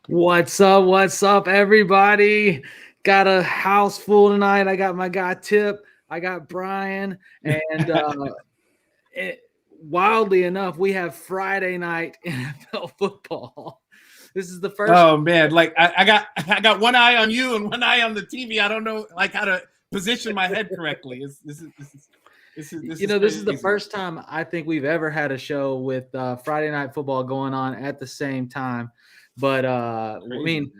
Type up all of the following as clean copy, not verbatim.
What's up? What's up, everybody? Got a house full tonight. I got my guy Tipp. I got Brian, and wildly enough, we have Friday night NFL football. This is the first. Oh man, like I got one eye on you and one eye on the TV. I don't know like how to position my head correctly. This is the first time I think we've ever had a show with Friday night football going on at the same time. But I mean,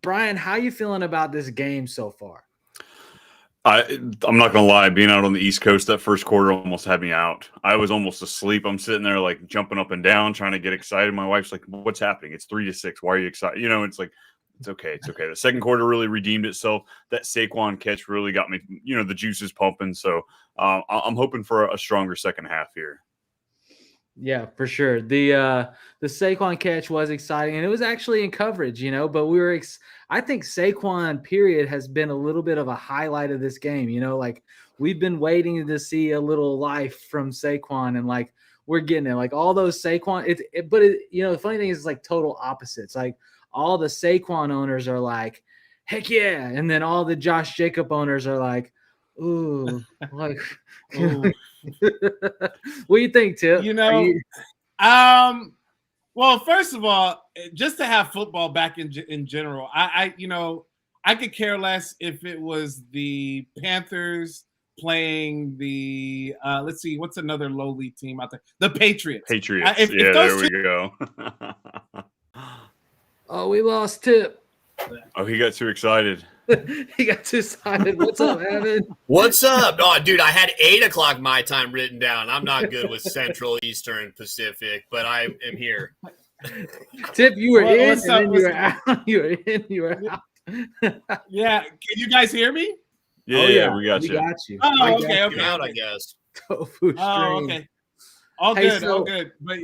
Brian, how you feeling about this game so far? I'm not gonna lie, being out on the East Coast that first quarter almost had me out. I was almost asleep. I'm sitting there like jumping up and down, trying to get excited. My wife's like, "What's happening? It's 3-6. Why are you excited?" You know, it's like, it's okay. It's okay. The second quarter really redeemed itself. That Saquon catch really got me, the juices pumping. So I'm hoping for a stronger second half here. Yeah, for sure. The Saquon catch was exciting, and it was actually in coverage, but we were I think Saquon period has been a little bit of a highlight of this game, like we've been waiting to see a little life from Saquon, and like we're getting it. Like all those Saquon but the funny thing is it's like total opposites. Like all the Saquon owners are like, heck yeah, and then all the Josh Jacob owners are like, ooh, like ooh. What do you think, Tipp? Well, first of all, just to have football back in general, I could care less if it was the Panthers playing the let's see, what's another lowly team out there? The Patriots. There we go. Oh, we lost Tipp. Oh, he got too excited. He got too excited. What's up, Avid? What's up? Oh, dude, I had 8 o'clock my time written down. I'm not good with Central, Eastern, Pacific, but I am here. Tipp, you were in, and then you were out. You were in, you were out. Yeah, can you guys hear me? Yeah, we got you. Oh, okay. Out, I guess. Tofu oh, okay. All good. But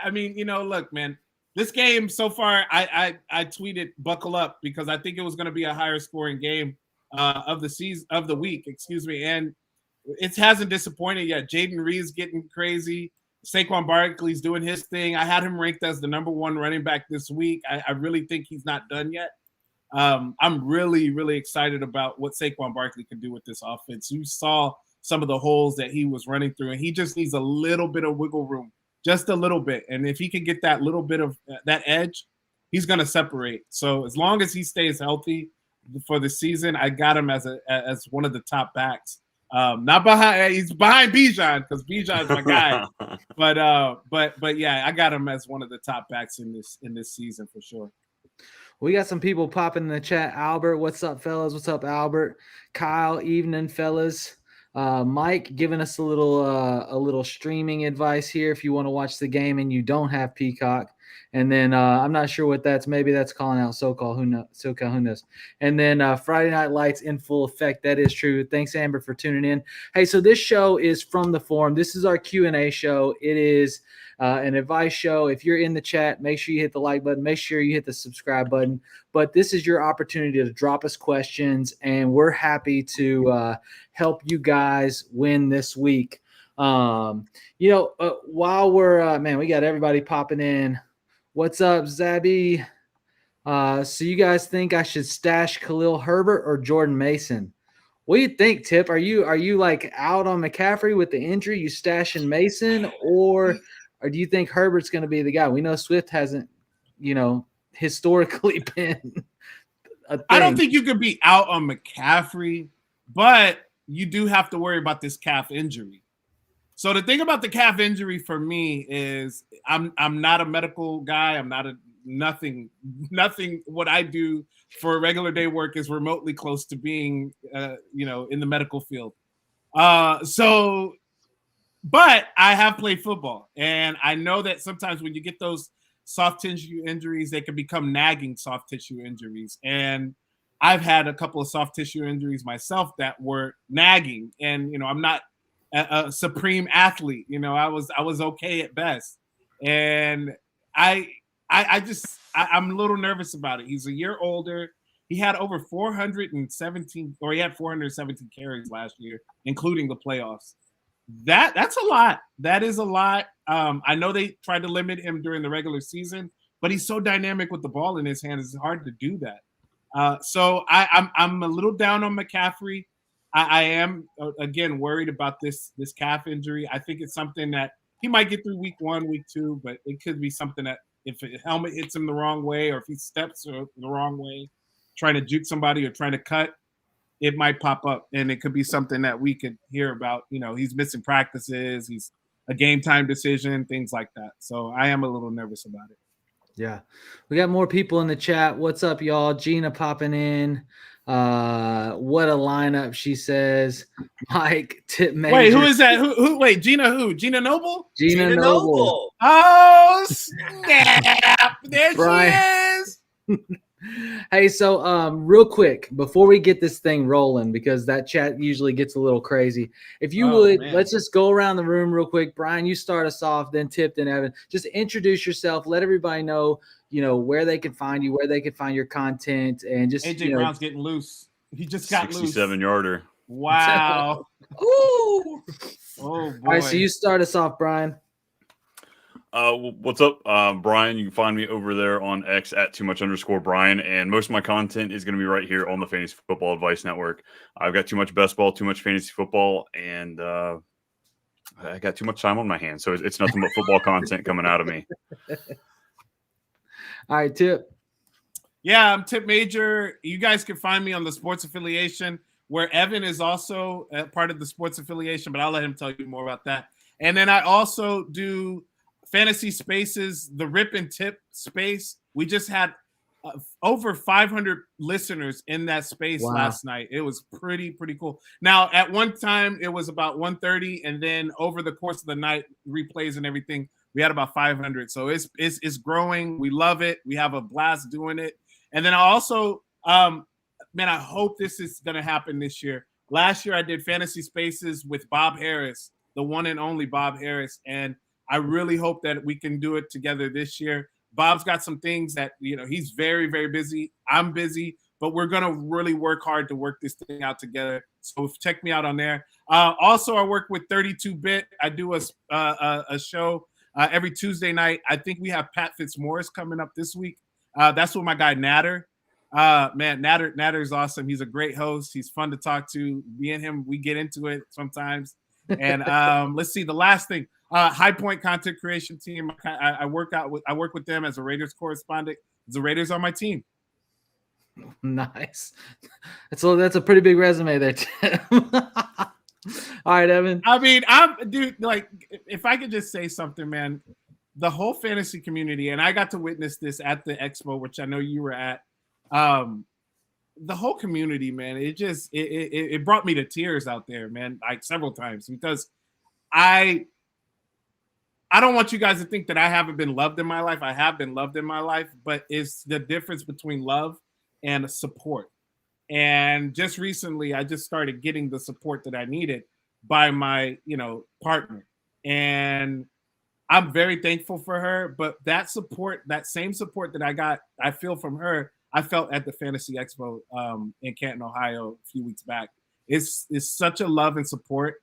I mean, look, man. This game so far, I tweeted "buckle up" because I think it was going to be a higher scoring game of the week, and it hasn't disappointed yet. Jaden Reed's getting crazy. Saquon Barkley's doing his thing. I had him ranked as the #1 running back this week. I really think he's not done yet. I'm really, really excited about what Saquon Barkley can do with this offense. You saw some of the holes that he was running through, and he just needs a little bit of wiggle room. Just a little bit. And if he can get that little bit of that edge, he's going to separate. So as long as he stays healthy for the season, I got him as one of the top backs. Not behind, he's behind Bijan because Bijan's my guy. but yeah, I got him as one of the top backs in this season for sure. We got some people popping in the chat. Albert, what's up, fellas? What's up, Albert? Kyle, evening, fellas. Mike giving us a little streaming advice here if you want to watch the game and you don't have Peacock. And then I'm not sure what that's. Maybe that's calling out SoCal. Who knows? And then Friday Night Lights in full effect. That is true. Thanks, Amber, for tuning in. Hey, so this show is from the forum. This is our Q&A show. It is an advice show. If you're in the chat, make sure you hit the like button. Make sure you hit the subscribe button. But this is your opportunity to drop us questions, and we're happy to help you guys win this week. While we're we got everybody popping in. What's up, Zabby? So you guys think I should stash Khalil Herbert or Jordan Mason? What do you think, Tipp? Are you like out on McCaffrey with the injury? You stashing Mason, or do you think Herbert's going to be the guy? We know Swift hasn't, historically been a thing. I don't think you could be out on McCaffrey, but you do have to worry about this calf injury. So the thing about the calf injury for me is I'm not a medical guy. I'm not nothing. What I do for regular day work is remotely close to being, in the medical field. But I have played football, and I know that sometimes when you get those soft tissue injuries, they can become nagging soft tissue injuries. And I've had a couple of soft tissue injuries myself that were nagging, and I'm not a supreme athlete. I was okay at best, and I'm a little nervous about it. He's a year older. He had over 417 carries last year, including the playoffs. That's a lot. That is a lot. I know they tried to limit him during the regular season, but he's so dynamic with the ball in his hands. It's hard to do that. So I'm a little down on McCaffrey. I am again worried about this calf injury. I think it's something that he might get through week 1, week 2, but it could be something that if a helmet hits him the wrong way, or if he steps the wrong way, trying to juke somebody or trying to cut, it might pop up, and it could be something that we could hear about. He's missing practices, he's a game time decision, things like that. So I am a little nervous about it. Yeah. We got more people in the chat. What's up, y'all? Gina popping in. What a lineup, she says. Mike, Tipp Major. Wait, who is that? Who? Wait, Gina who? Gina Noble? Gina Noble. Oh, snap. There Brian. she is. Hey, so real quick, before we get this thing rolling, because that chat usually gets a little crazy, if you would, man. let's just go around the room real quick. Brian, you start us off, then Tipp, then Evan. Just introduce yourself. Let everybody know, where they can find you, where they can find your content, and just AJ Brown's getting loose. He just got 67-yarder. Wow. Ooh. Oh, boy. All right, so you start us off, Brian. What's up, Brian? You can find me over there on X at @too_much_Brian, and most of my content is going to be right here on the Fantasy Football Advice Network. I've got too much best ball, too much fantasy football, and I got too much time on my hands, so it's nothing but football content coming out of me. All right, Tipp. Yeah, I'm Tipp Major. You guys can find me on the sports affiliation, where Evan is also part of the sports affiliation, but I'll let him tell you more about that. And then I also do Fantasy Spaces, the Rip and Tipp space. We just had over 500 listeners in that space last night. It was pretty cool. Now, at one time, it was about 130, and then over the course of the night, replays and everything, we had about 500. So it's growing. We love it. We have a blast doing it. And then I also, I hope this is going to happen this year. Last year, I did Fantasy Spaces with Bob Harris, the one and only Bob Harris, and I really hope that we can do it together this year. Bob's got some things that, he's very, very busy. I'm busy, but we're going to really work hard to work this thing out together. So check me out on there. Also, I work with 32-Bit. I do a show every Tuesday night. I think we have Pat Fitzmaurice coming up this week. That's with my guy Natter. Natter's awesome. He's a great host. He's fun to talk to. Me and him, we get into it sometimes. And let's see, the last thing. High Point Content Creation Team. I work with them as a Raiders correspondent. The Raiders are my team. Nice. That's a pretty big resume there, Tim. All right, Evan. I mean, if I could just say something, man, the whole fantasy community, and I got to witness this at the expo, which I know you were at. The whole community, man, it brought me to tears out there, man, like several times, because I don't want you guys to think that I haven't been loved in my life. I have been loved in my life, but it's the difference between love and support. And just recently, I just started getting the support that I needed by my, partner. And I'm very thankful for her. But that support, that same support that I feel from her, I felt at the Fantasy Expo in Canton, Ohio, a few weeks back. It's such a love and support.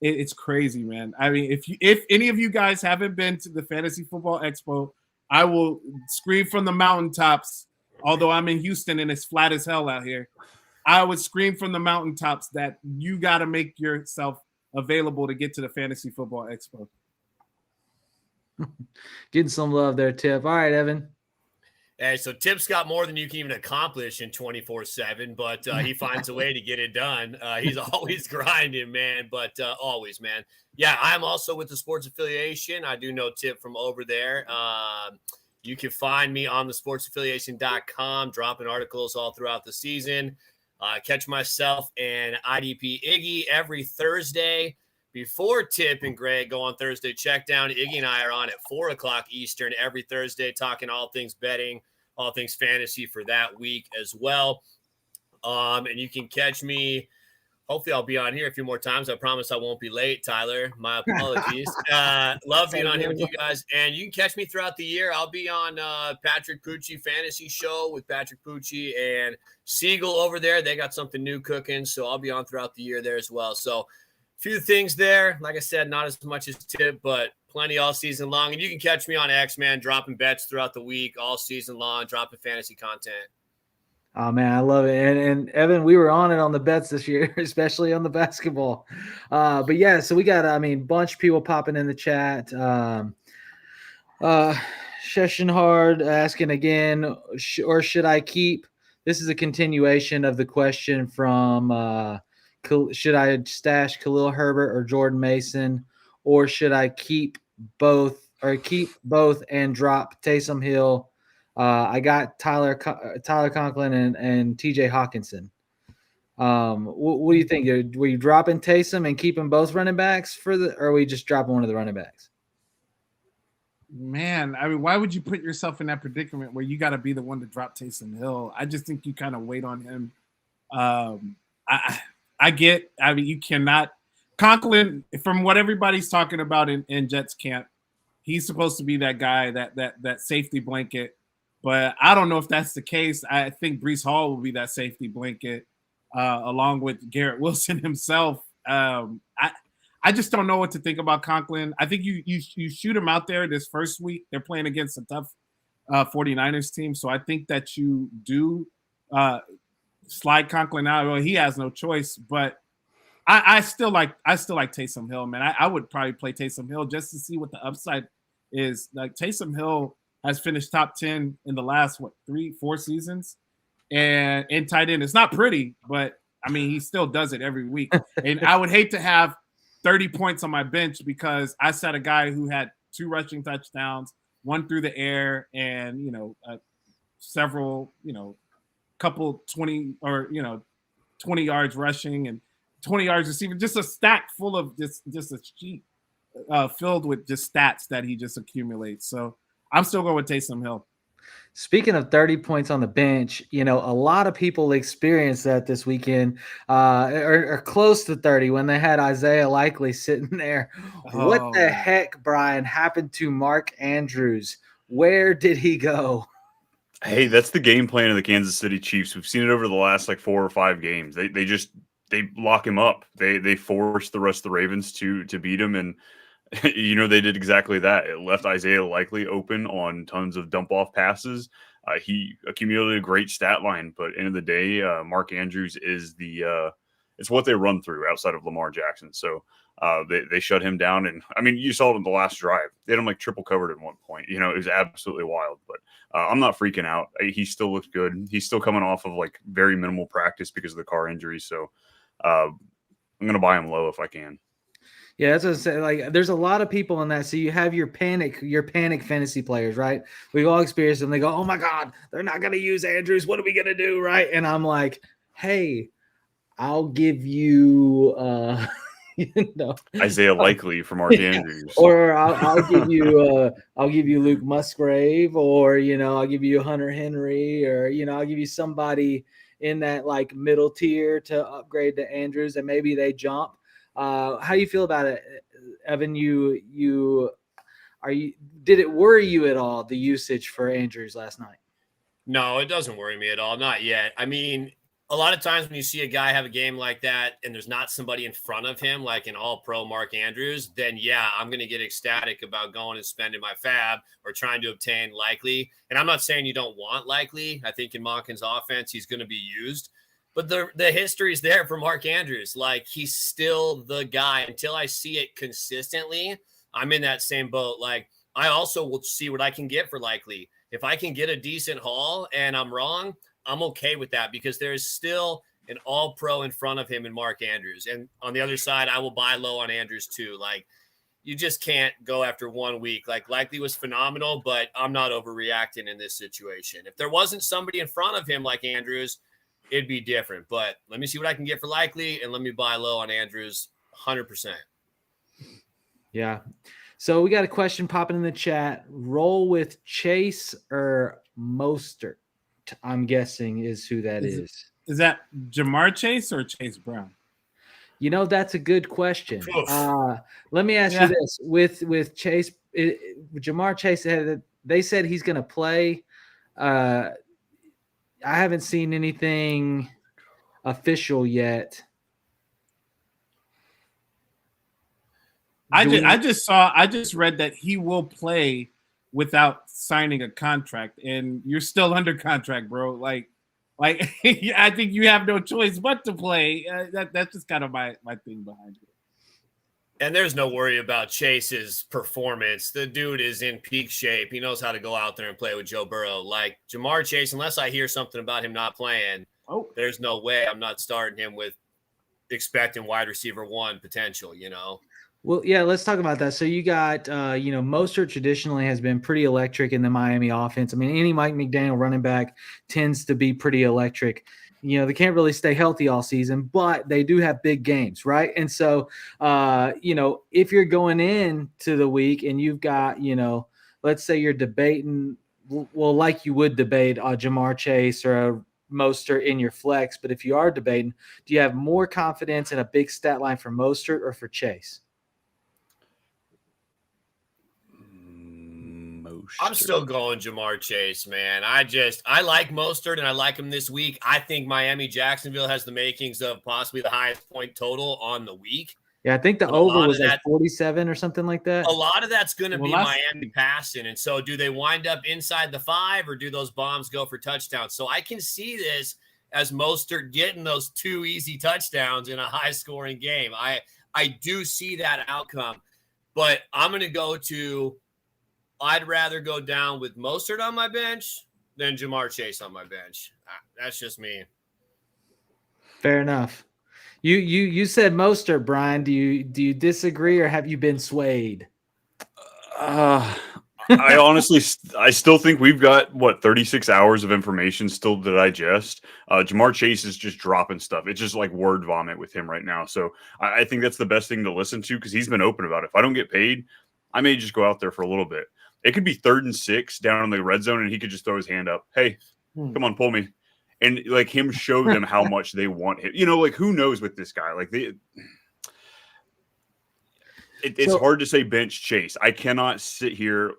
It's crazy, man. I mean, if any of you guys haven't been to the Fantasy Football Expo, I will scream from the mountaintops, although I'm in Houston and it's flat as hell out here. I would scream from the mountaintops that you got to make yourself available to get to the Fantasy Football Expo. Getting some love there, Tipp. All right, Evan. Hey, so Tipp's got more than you can even accomplish in 24/7, but he finds a way to get it done. He's always grinding, man, but always, man. Yeah, I'm also with the sports affiliation. I do know Tipp from over there. You can find me on the sportsaffiliation.com, dropping articles all throughout the season. Catch myself and IDP Iggy every Thursday. Before Tipp and Greg go on Thursday checkdown, Iggy and I are on at 4 o'clock Eastern every Thursday, talking all things betting, all things fantasy for that week as well. And you can catch me. Hopefully, I'll be on here a few more times. I promise I won't be late, Tyler. My apologies. Love being on here with you guys. And you can catch me throughout the year. I'll be on Patrick Pucci Fantasy Show with Patrick Pucci and Siegel over there. They got something new cooking, so I'll be on throughout the year there as well. So few things there. Like I said, not as much as Tipp, but plenty all season long. And you can catch me on X, man, dropping bets throughout the week, all season long, dropping fantasy content. Oh man, I love it. And Evan, we were on it on the bets this year, especially on the basketball. But yeah, so we got, bunch of people popping in the chat. Session Hard asking again, or should I keep? This is a continuation of the question from should I stash Khalil Herbert or Jordan Mason, or should I keep both and drop Taysom Hill? I got Tyler Conklin and TJ Hawkinson. What do you think? Were you dropping Taysom and keeping both running backs or are we just dropping one of the running backs? Man, I mean, why would you put yourself in that predicament where you got to be the one to drop Taysom Hill? I just think you kind of wait on him. You cannot. Conklin, from what everybody's talking about in Jets camp, he's supposed to be that guy, that safety blanket. But I don't know if that's the case. I think Breece Hall will be that safety blanket along with Garrett Wilson himself. I just don't know what to think about Conklin. I think you shoot him out there this first week. They're playing against a tough 49ers team. So I think that you do slide Conklin out. Well, he has no choice. But I still like Taysom Hill, man. I would probably play Taysom Hill just to see what the upside is. Like Taysom Hill has finished top 10 in the last 3-4 seasons. And in tight end, it's not pretty, but I mean he still does it every week. And I would hate to have 30 points on my bench because I sat a guy who had 2 rushing touchdowns, 1 through the air, and several, couple 20 or 20 yards rushing and 20 yards receiving, just a stack full of just a sheet filled with just stats that he just accumulates. So I'm still going with Taysom Hill. Speaking of 30 points on the bench, a lot of people experienced that this weekend, or close to 30 when they had Isaiah Likely sitting there. Oh. What the heck, Brian, happened to Mark Andrews? Where did he go? Hey, that's the game plan of the Kansas City Chiefs. We've seen it over the last 4 or 5 games. They lock him up. They force the rest of the Ravens to beat him, and they did exactly that. It left Isaiah Likely open on tons of dump-off passes. He accumulated a great stat line, but end of the day, Mark Andrews is it's what they run through outside of Lamar Jackson. So they shut him down. And, I mean, you saw it in the last drive. They had him triple covered at one point. It was absolutely wild. But I'm not freaking out. He still looks good. He's still coming off of, very minimal practice because of the car injury. So I'm going to buy him low if I can. Yeah, that's what I say. There's a lot of people in that. So you have your panic fantasy players, right? We've all experienced them. They go, "Oh my God, they're not going to use Andrews. What are we going to do?" Right? And I'm like, "Hey, I'll give you, Isaiah Likely from Mark Andrews, or I'll give you Luke Musgrave, or I'll give you Hunter Henry, or I'll give you somebody in that middle tier to upgrade to Andrews, and maybe they jump." How do you feel about it, Evan? Did it worry you at all, the usage for Andrews last night? No, it doesn't worry me at all. Not yet. I mean, a lot of times when you see a guy have a game like that and there's not somebody in front of him, like an all-pro Mark Andrews, then yeah, I'm going to get ecstatic about going and spending my fab or trying to obtain Likely. And I'm not saying you don't want Likely. I think in Monken's offense, he's going to be used. But the history is there for Mark Andrews. He's still the guy. Until I see it consistently, I'm in that same boat. I also will see what I can get for Likely. If I can get a decent haul and I'm wrong, I'm okay with that because there is still an all-pro in front of him in Mark Andrews. And on the other side, I will buy low on Andrews too. You just can't go after 1 week. Likely was phenomenal, but I'm not overreacting in this situation. If there wasn't somebody in front of him like Andrews, it'd be different. But let me see what I can get for Likely, and let me buy low on Andrews 100%. Yeah. So we got a question popping in the chat. Roll with Chase or Mostert, I'm guessing is who that is. Is that Jamar Chase or Chase Brown? That's a good question. Let me ask you this. With Chase, Jamar Chase, they said he's going to play. I haven't seen anything official yet. I just read that he will play without signing a contract, and you're still under contract, bro. Like I think you have no choice but to play. That's just kind of my thing behind it. And there's no worry about Chase's performance. The dude is in peak shape. He knows how to go out there and play with Joe Burrow. Like Jamar Chase, unless I hear something about him not playing, there's no way I'm not starting him with expecting wide receiver 1 potential, Well, yeah, let's talk about that. So you got, Mostert traditionally has been pretty electric in the Miami offense. I mean, any Mike McDaniel running back tends to be pretty electric. They can't really stay healthy all season, but they do have big games, right? And so, if you're going into the week and you've got, let's say you're debating, well, like you would debate Jamar Chase or a Mostert in your flex, but if you are debating, do you have more confidence in a big stat line for Mostert or for Chase? I'm still going Jamar Chase, man. I like Mostert, and I like him this week. I think Miami-Jacksonville has the makings of possibly the highest point total on the week. Yeah, I think the over was like 47 or something like that. A lot of that's going to be Miami passing. And so do they wind up inside the 5 or do those bombs go for touchdowns? So I can see this as Mostert getting those 2 easy touchdowns in a high-scoring game. I do see that outcome. But I'm going to go to – I'd rather go down with Mostert on my bench than Jamar Chase on my bench. That's just me. Fair enough. You said Mostert, Brian. Do you disagree or have you been swayed? I honestly, I still think we've got 36 hours of information still to digest. Jamar Chase is just dropping stuff. It's just like word vomit with him right now. So I think that's the best thing to listen to because he's been open about it. If I don't get paid, I may just go out there for a little bit. It could be 3rd and 6 down in the red zone, and he could just throw his hand up. Hey, come on, pull me. And like him show them how much they want him. Who knows with this guy? Like it's hard to say bench Chase. I cannot sit here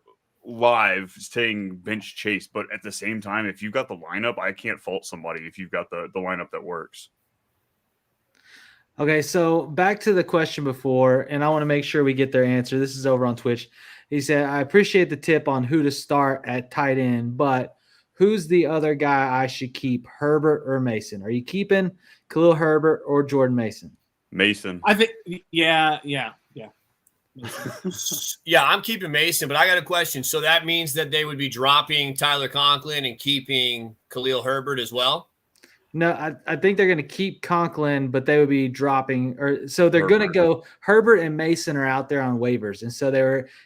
live saying bench Chase, but at the same time, if you've got the lineup, I can't fault somebody if you've got the lineup that works. Okay, so back to the question before, and I want to make sure we get their answer. This is over on Twitch. He said, I appreciate the tip on who to start at tight end, but who's the other guy I should keep, Herbert or Mason? Are you keeping Khalil Herbert or Jordan Mason? Mason. I think, yeah. Yeah, I'm keeping Mason, but I got a question. So that means that they would be dropping Tyler Conklin and keeping Khalil Herbert as well? No, I think they're going to keep Conklin, but they would be dropping, so they're going to go. Herbert and Mason are out there on waivers, and so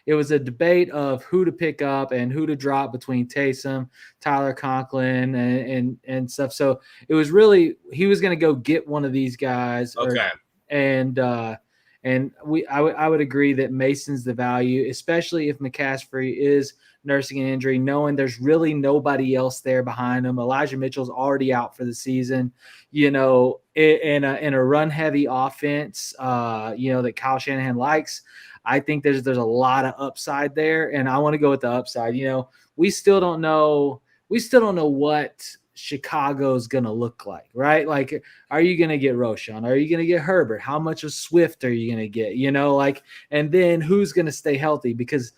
it was a debate of who to pick up and who to drop between Taysom, Tyler Conklin, and stuff. So it was really he was going to go get one of these guys. Okay, I would agree that Mason's the value, especially if McCaffrey is nursing an injury, knowing there's really nobody else there behind him. Elijah Mitchell's already out for the season, in a run heavy offense, that Kyle Shanahan likes. I think there's a lot of upside there, and I want to go with the upside. We still don't know what Chicago's going to look like, right? Like, are you going to get Roschon? Are you going to get Herbert? How much of Swift are you going to get? And then who's going to stay healthy? Because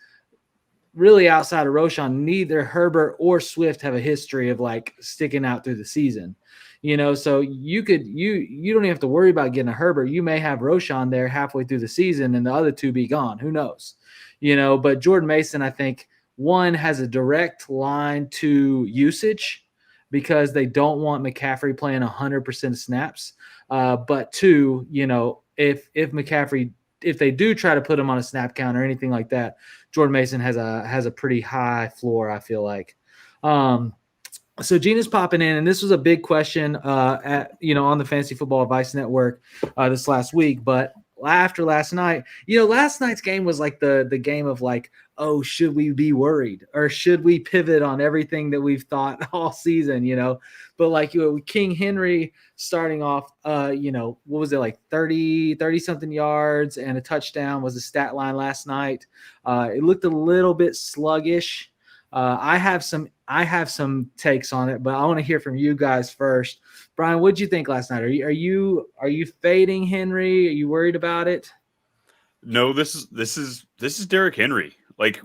really outside of Roschon, neither Herbert or Swift have a history of like sticking out through the season, so you don't even have to worry about getting a Herbert. You may have Roschon there halfway through the season and the other two be gone. Who knows? But Jordan Mason, I think one has a direct line to usage because they don't want McCaffrey playing 100% of snaps. But two, if McCaffrey, if they do try to put him on a snap count or anything like that, Jordan Mason has a pretty high floor, I feel like. So Gina's popping in, and this was a big question on the Fantasy Football Advice Network this last week. But after last night, last night's game was like the game of like, oh, should we be worried or should we pivot on everything that we've thought all season, But like King Henry starting off, what was it, like 30 something yards and a touchdown was the stat line last night. It looked a little bit sluggish. I have some takes on it, but I want to hear from you guys first. Brian, what did you think last night? Are you fading Henry? Are you worried about it? No, this is Derrick Henry. Like,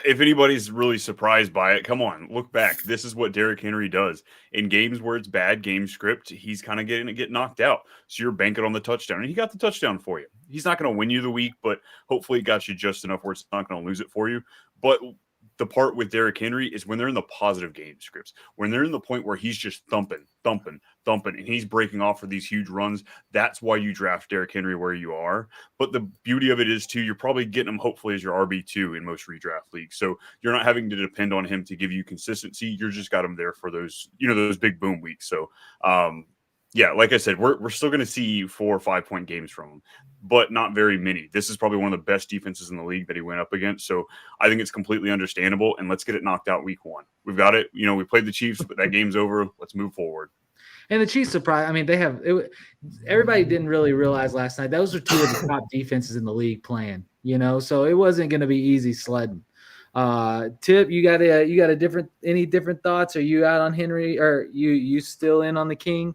if anybody's really surprised by it, come on, look back. This is what Derrick Henry does in games where it's bad game script. He's kind of get knocked out, so you're banking on the touchdown, and he got the touchdown for you. He's not going to win you the week, but hopefully it got you just enough where it's not going to lose it for you. But the part with Derrick Henry is when they're in the positive game scripts, when they're in the point where he's just thumping, and he's breaking off for these huge runs. That's why you draft Derrick Henry where you are. But the beauty of it is, too, you're probably getting him hopefully as your RB2 in most redraft leagues. So you're not having to depend on him to give you consistency. You're just got him there for those, those big boom weeks. So, yeah, like I said, we're still going to see 4 or 5 point games from him, but not very many. This is probably one of the best defenses in the league that he went up against. So I think it's completely understandable. And let's get it knocked out week 1. We've got it. We played the Chiefs, but that game's over. Let's move forward. And the Chiefs surprise. I mean, everybody didn't really realize last night those are 2 of the top defenses in the league playing. So it wasn't going to be easy sledding. Tipp, you got any different thoughts? Are you out on Henry, or you still in on the King?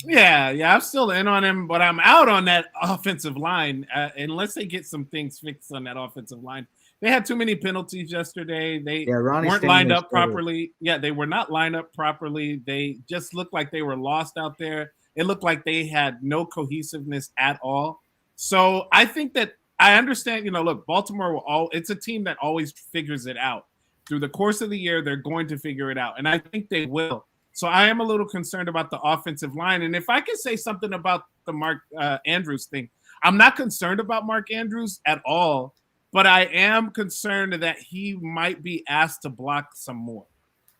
Yeah, I'm still in on him, but I'm out on that offensive line unless they get some things fixed on that offensive line. They had too many penalties yesterday. They weren't lined up properly. Yeah, they were not lined up properly. They just looked like they were lost out there. It looked like they had no cohesiveness at all. So I think that I understand, look, Baltimore it's a team that always figures it out. Through the course of the year, they're going to figure it out. And I think they will. So I am a little concerned about the offensive line. And if I can say something about the Mark Andrews thing, I'm not concerned about Mark Andrews at all, but I am concerned that he might be asked to block some more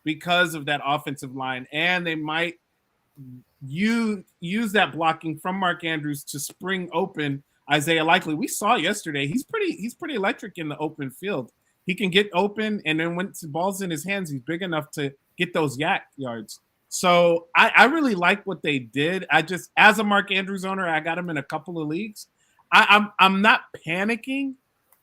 because of that offensive line. And they might use that blocking from Mark Andrews to spring open Isaiah Likely. We saw yesterday, he's pretty electric in the open field. He can get open, and then when the ball's in his hands, he's big enough to get those yak yards. So I really like what they did. I just, as a Mark Andrews owner, I got him in a couple of leagues. I'm not panicking.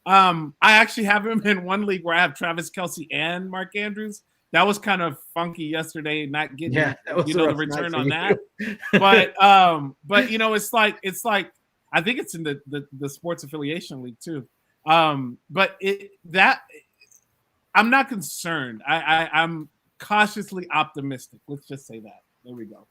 I actually have him in one league where I have Travis Kelce and Mark Andrews. That was kind of funky yesterday, not getting the return on that. But it's like I think it's in the sports affiliation league too. But I'm not concerned. I'm cautiously optimistic. Let's just say that. There we go.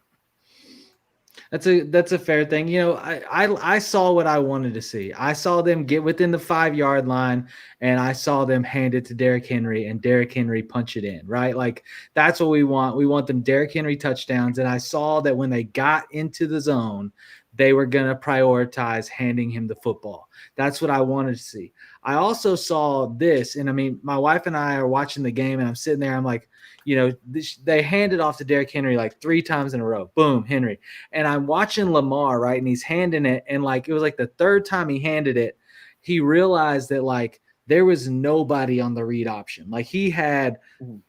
That's a fair thing. I saw what I wanted to see. I saw them get within the 5-yard line, and I saw them hand it to Derrick Henry, and Derrick Henry punch it in, right? Like, that's what we want. We want them Derrick Henry touchdowns. And I saw that when they got into the zone, they were going to prioritize handing him the football. That's what I wanted to see. I also saw this, and I mean, my wife and I are watching the game, and I'm sitting there, I'm like, they handed off to Derrick Henry like 3 times in a row. Boom, Henry. And I'm watching Lamar, right, and he's handing it, and like it was like the 3rd time he handed it, he realized that like there was nobody on the read option. Like, he had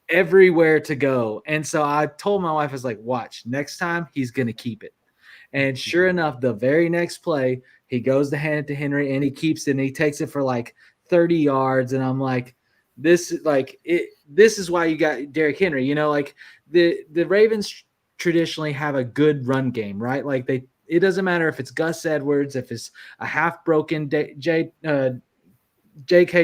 everywhere to go. And so I told my wife, I was like, watch, next time he's going to keep it. And sure enough, the very next play, he goes to hand it to Henry, and he keeps it, and he takes it for like 30 yards. And I'm like, this is why you got Derrick Henry. Like the Ravens traditionally have a good run game, right? Like it doesn't matter if it's Gus Edwards, if it's a half broken J.K.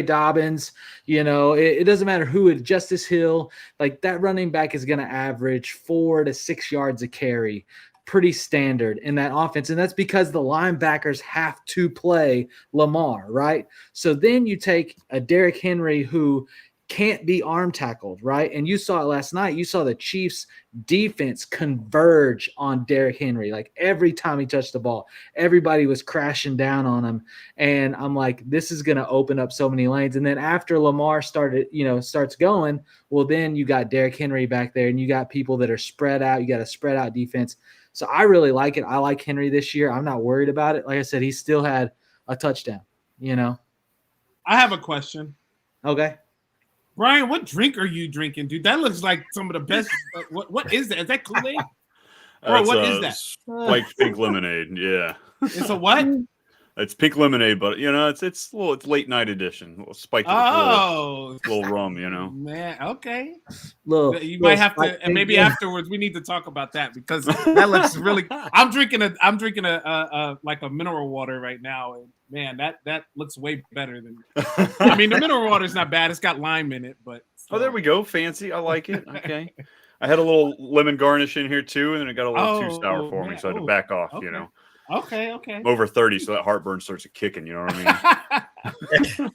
Dobbins, it doesn't matter who it, Justice Hill, like that running back is going to average 4 to 6 yards a carry. Pretty standard in that offense. And that's because the linebackers have to play Lamar, right? So then you take a Derrick Henry who can't be arm tackled, right? And you saw it last night. You saw the Chiefs defense converge on Derrick Henry. Like every time he touched the ball, everybody was crashing down on him. And I'm like, this is going to open up so many lanes. And then after Lamar starts going, well, then you got Derrick Henry back there, and you got people that are spread out. You got a spread out defense. So I really like it. I like Henry this year. I'm not worried about it. Like I said, he still had a touchdown, I have a question. Okay. Brian, what drink are you drinking, dude? That looks like some of the best. What is that? Is that Kool-Aid? Bro, what is that? Spiked pink lemonade. Yeah. It's a what? It's pink lemonade, but it's late night edition. A little spike. Little rum, Man, okay. You might have to, and maybe afterwards we need to talk about that because that looks really. I'm drinking a like a mineral water right now, and man, that looks way better than. I mean, the mineral water is not bad. It's got lime in it, but. Oh, there we go. Fancy. I like it. Okay. I had a little lemon garnish in here too, and then it got a little too sour for me, so I had to back off. Okay. Okay. I'm over 30, so that heartburn starts kicking. You know what I mean?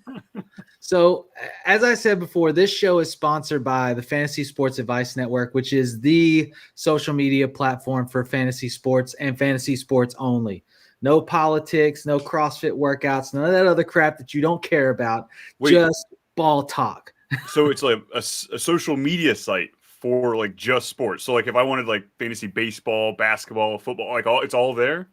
So, as I said before, this show is sponsored by the Fantasy Sports Advice Network, which is the social media platform for fantasy sports and fantasy sports only. No politics, no CrossFit workouts, none of that other crap that you don't care about. Just ball talk. So it's like a social media site for like just sports. So like if I wanted like fantasy baseball, basketball, football, like it's all there.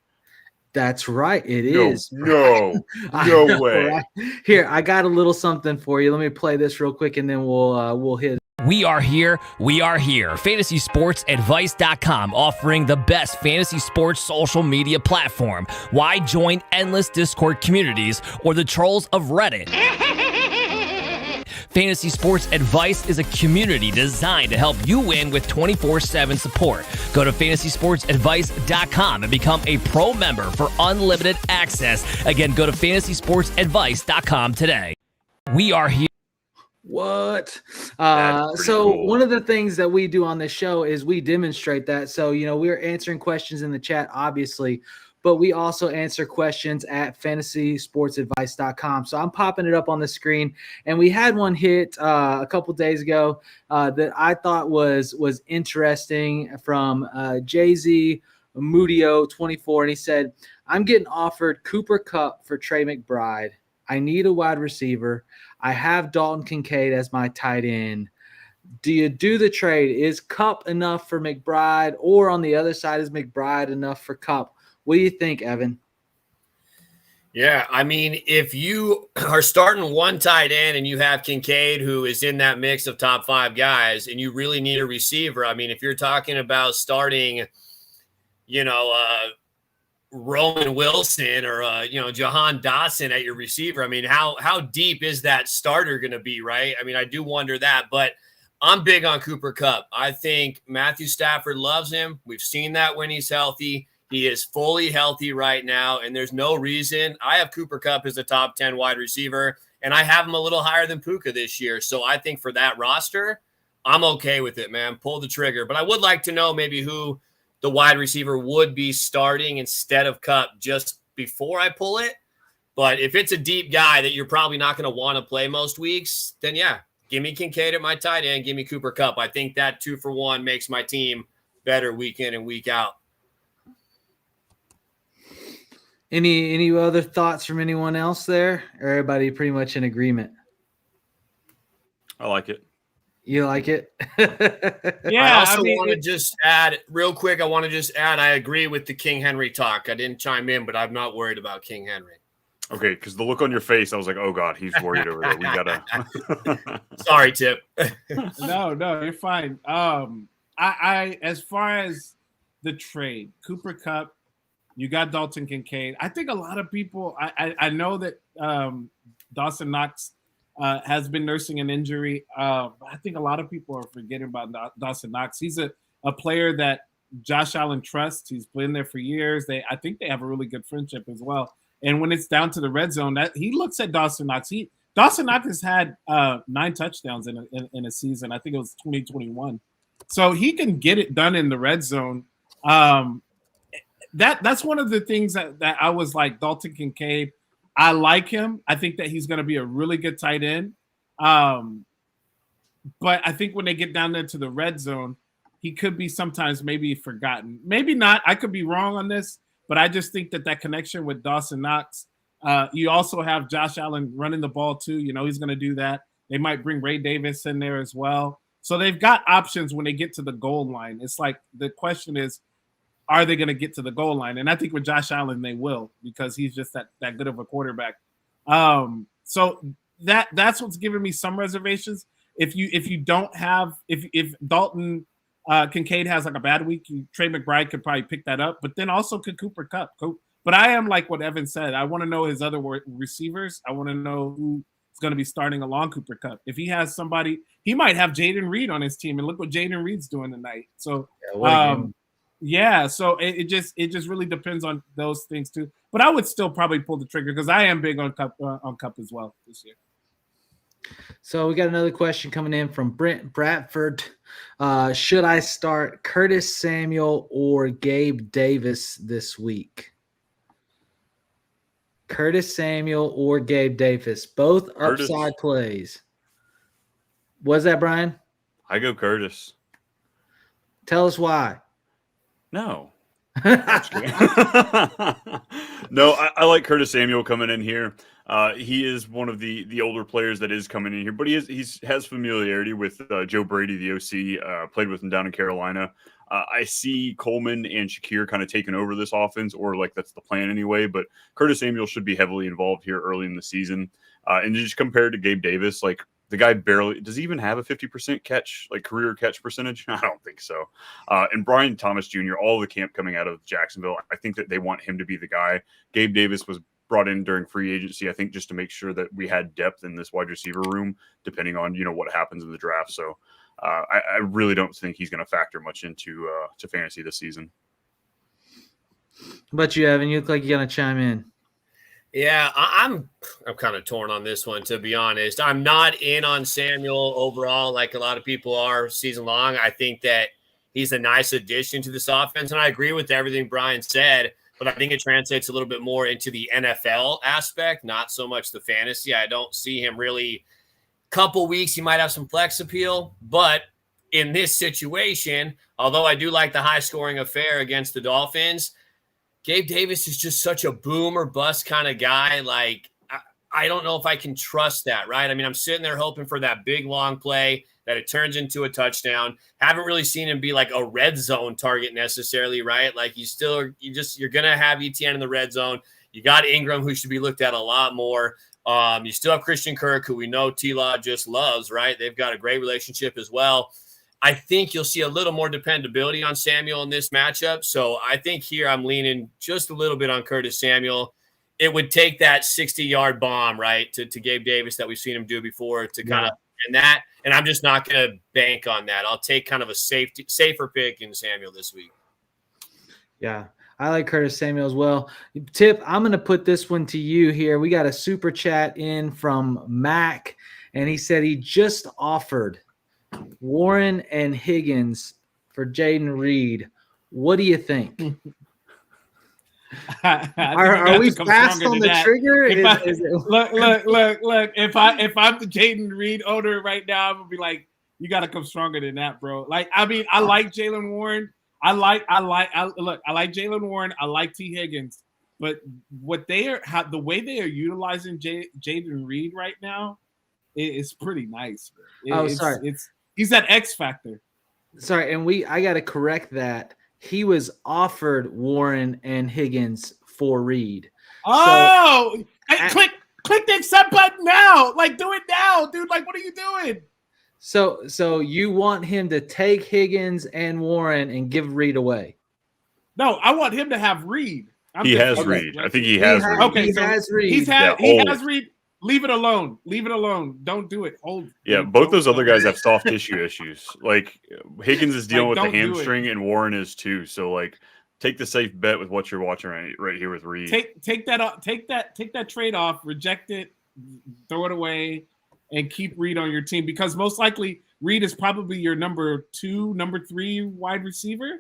That's right. It is. No way. Right? Here, I got a little something for you. Let me play this real quick, and then we'll hit. We are here. FantasySportsAdvice.com, offering the best fantasy sports social media platform. Why join endless Discord communities or the trolls of Reddit? Fantasy Sports Advice is a community designed to help you win with 24/7 support. Go to FantasySportsAdvice.com and become a pro member for unlimited access. Again, go to FantasySportsAdvice.com today. We are here. What? So cool. One of the things that we do on this show is we demonstrate that. So, we're answering questions in the chat, obviously, but we also answer questions at FantasySportsAdvice.com. So I'm popping it up on the screen, and we had one hit a couple days ago that I thought was interesting from Jay-Z Moodio 24, and he said, "I'm getting offered Cooper Kupp for Trey McBride. I need a wide receiver. I have Dalton Kincaid as my tight end. Do you do the trade? Is Kupp enough for McBride, or on the other side, is McBride enough for Kupp?" What do you think, Evan? Yeah, I mean, if you are starting one tight end and you have Kincaid, who is in that mix of top 5 guys, and you really need a receiver, I mean, if you're talking about starting, Roman Wilson or, Jahan Dotson at your receiver, I mean, how deep is that starter going to be, right? I mean, I do wonder that, but I'm big on Cooper Kupp. I think Matthew Stafford loves him. We've seen that when he's healthy. He is fully healthy right now, and there's no reason. I have Cooper Kupp as a top 10 wide receiver, and I have him a little higher than Puka this year. So I think for that roster, I'm okay with it, man. Pull the trigger. But I would like to know maybe who the wide receiver would be starting instead of Kupp just before I pull it. But if it's a deep guy that you're probably not going to want to play most weeks, then yeah, give me Kincaid at my tight end. Give me Cooper Kupp. I think that 2-for-1 makes my team better week in and week out. Any other thoughts from anyone else there? Or everybody pretty much in agreement? I like it. You like it? Yeah. I want to just add real quick. I agree with the King Henry talk. I didn't chime in, but I'm not worried about King Henry. Okay, because the look on your face, I was like, oh God, he's worried over there. We gotta. Sorry, Tipp. No, you're fine. I as far as the trade, Cooper Kupp. You got Dalton Kincaid. I think a lot of people, I know that Dawson Knox has been nursing an injury. I think a lot of people are forgetting about Dawson Knox. He's a player that Josh Allen trusts. He's been there for years. I think they have a really good friendship as well. And when it's down to the red zone, that he looks at Dawson Knox. Dawson Knox has had 9 touchdowns in a season. I think it was 2021. So he can get it done in the red zone. That's one of the things that I was like, Dalton Kincaid. I like him. I think that he's going to be a really good tight end. But I think when they get down there to the red zone, he could be sometimes maybe forgotten. Maybe not. I could be wrong on this, but I just think that connection with Dawson Knox. You also have Josh Allen running the ball too. He's going to do that. They might bring Ray Davis in there as well. So they've got options when they get to the goal line. It's like the question is, are they going to get to the goal line? And I think with Josh Allen, they will, because he's just that good of a quarterback. So that's what's giving me some reservations. If Dalton Kincaid has like a bad week, Trey McBride could probably pick that up, but then also could Cooper Kupp. But I am like what Evan said. I want to know his other receivers. I want to know who's going to be starting along Cooper Kupp. If he has somebody, he might have Jaden Reed on his team, and look what Jaden Reed's doing tonight. So, so it just really depends on those things too. But I would still probably pull the trigger because I am big on Kupp as well this year. So we got another question coming in from Brent Bradford. Should I start Curtis Samuel or Gabe Davis this week? Curtis Samuel or Gabe Davis, both upside plays. Was that Brian? I go Curtis. Tell us why. No. No, I like Curtis Samuel coming in here. He is one of the older players that is coming in here, but he has familiarity with Joe Brady, the OC, played with him down in Carolina. I see Coleman and Shakir kind of taking over this offense, or like that's the plan anyway, but Curtis Samuel should be heavily involved here early in the season. And just compared to Gabe Davis, like the guy barely – does he even have a 50% catch, like career catch percentage? I don't think so. And Brian Thomas Jr., all the camp coming out of Jacksonville, I think that they want him to be the guy. Gabe Davis was brought in during free agency, I think, just to make sure that we had depth in this wide receiver room, depending on, what happens in the draft. So I really don't think he's going to factor much into to fantasy this season. How about you, Evan? You look like you're going to chime in. Yeah, I'm kind of torn on this one, to be honest. I'm not in on Samuel overall like a lot of people are season long. I think that he's a nice addition to this offense, and I agree with everything Brian said, but I think it translates a little bit more into the NFL aspect, not so much the fantasy. I don't see him really – couple weeks he might have some flex appeal, but in this situation, although I do like the high-scoring affair against the Dolphins – Gabe Davis is just such a boom or bust kind of guy. Like, I don't know if I can trust that, right? I mean, I'm sitting there hoping for that big, long play that it turns into a touchdown. Haven't really seen him be like a red zone target necessarily, right? Like, you're going to have ETN in the red zone. You got Ingram, who should be looked at a lot more. You still have Christian Kirk, who we know T-Law just loves, right? They've got a great relationship as well. I think you'll see a little more dependability on Samuel in this matchup. So I think here I'm leaning just a little bit on Curtis Samuel. It would take that 60-yard bomb, right, to Gabe Davis that we've seen him do before to kind of end that. And I'm just not going to bank on that. I'll take kind of a safer pick in Samuel this week. Yeah, I like Curtis Samuel as well. Tipp, I'm going to put this one to you here. We got a super chat in from Mac, and he said he just offered Warren and Higgins for Jaden Reed. What do you think? Are we fast on the trigger? Look. If I'm the Jaden Reed owner right now, I'm gonna be like, you got to come stronger than that, bro. Like, I mean, I like Jaylen Warren. I like Jaylen Warren. I like T. Higgins, but the way they are utilizing Jaden Reed right now is pretty nice. He's that X factor. Sorry, and I got to correct that. He was offered Warren and Higgins for Reed. Oh, click the accept button now. Like, do it now, dude. Like, what are you doing? So you want him to take Higgins and Warren and give Reed away? No, I want him to have Reed. He has Reed. I think he has Reed. Okay, he has Reed. He has Reed. Leave it alone. Don't do it. Hold. Yeah, both those other guys have soft tissue issues. Like, Higgins is dealing with the hamstring, and Warren is too. So, like, take the safe bet with what you're watching right here with Reed. Take that trade off. Reject it. Throw it away, and keep Reed on your team, because most likely Reed is probably your number 2, number 3 wide receiver.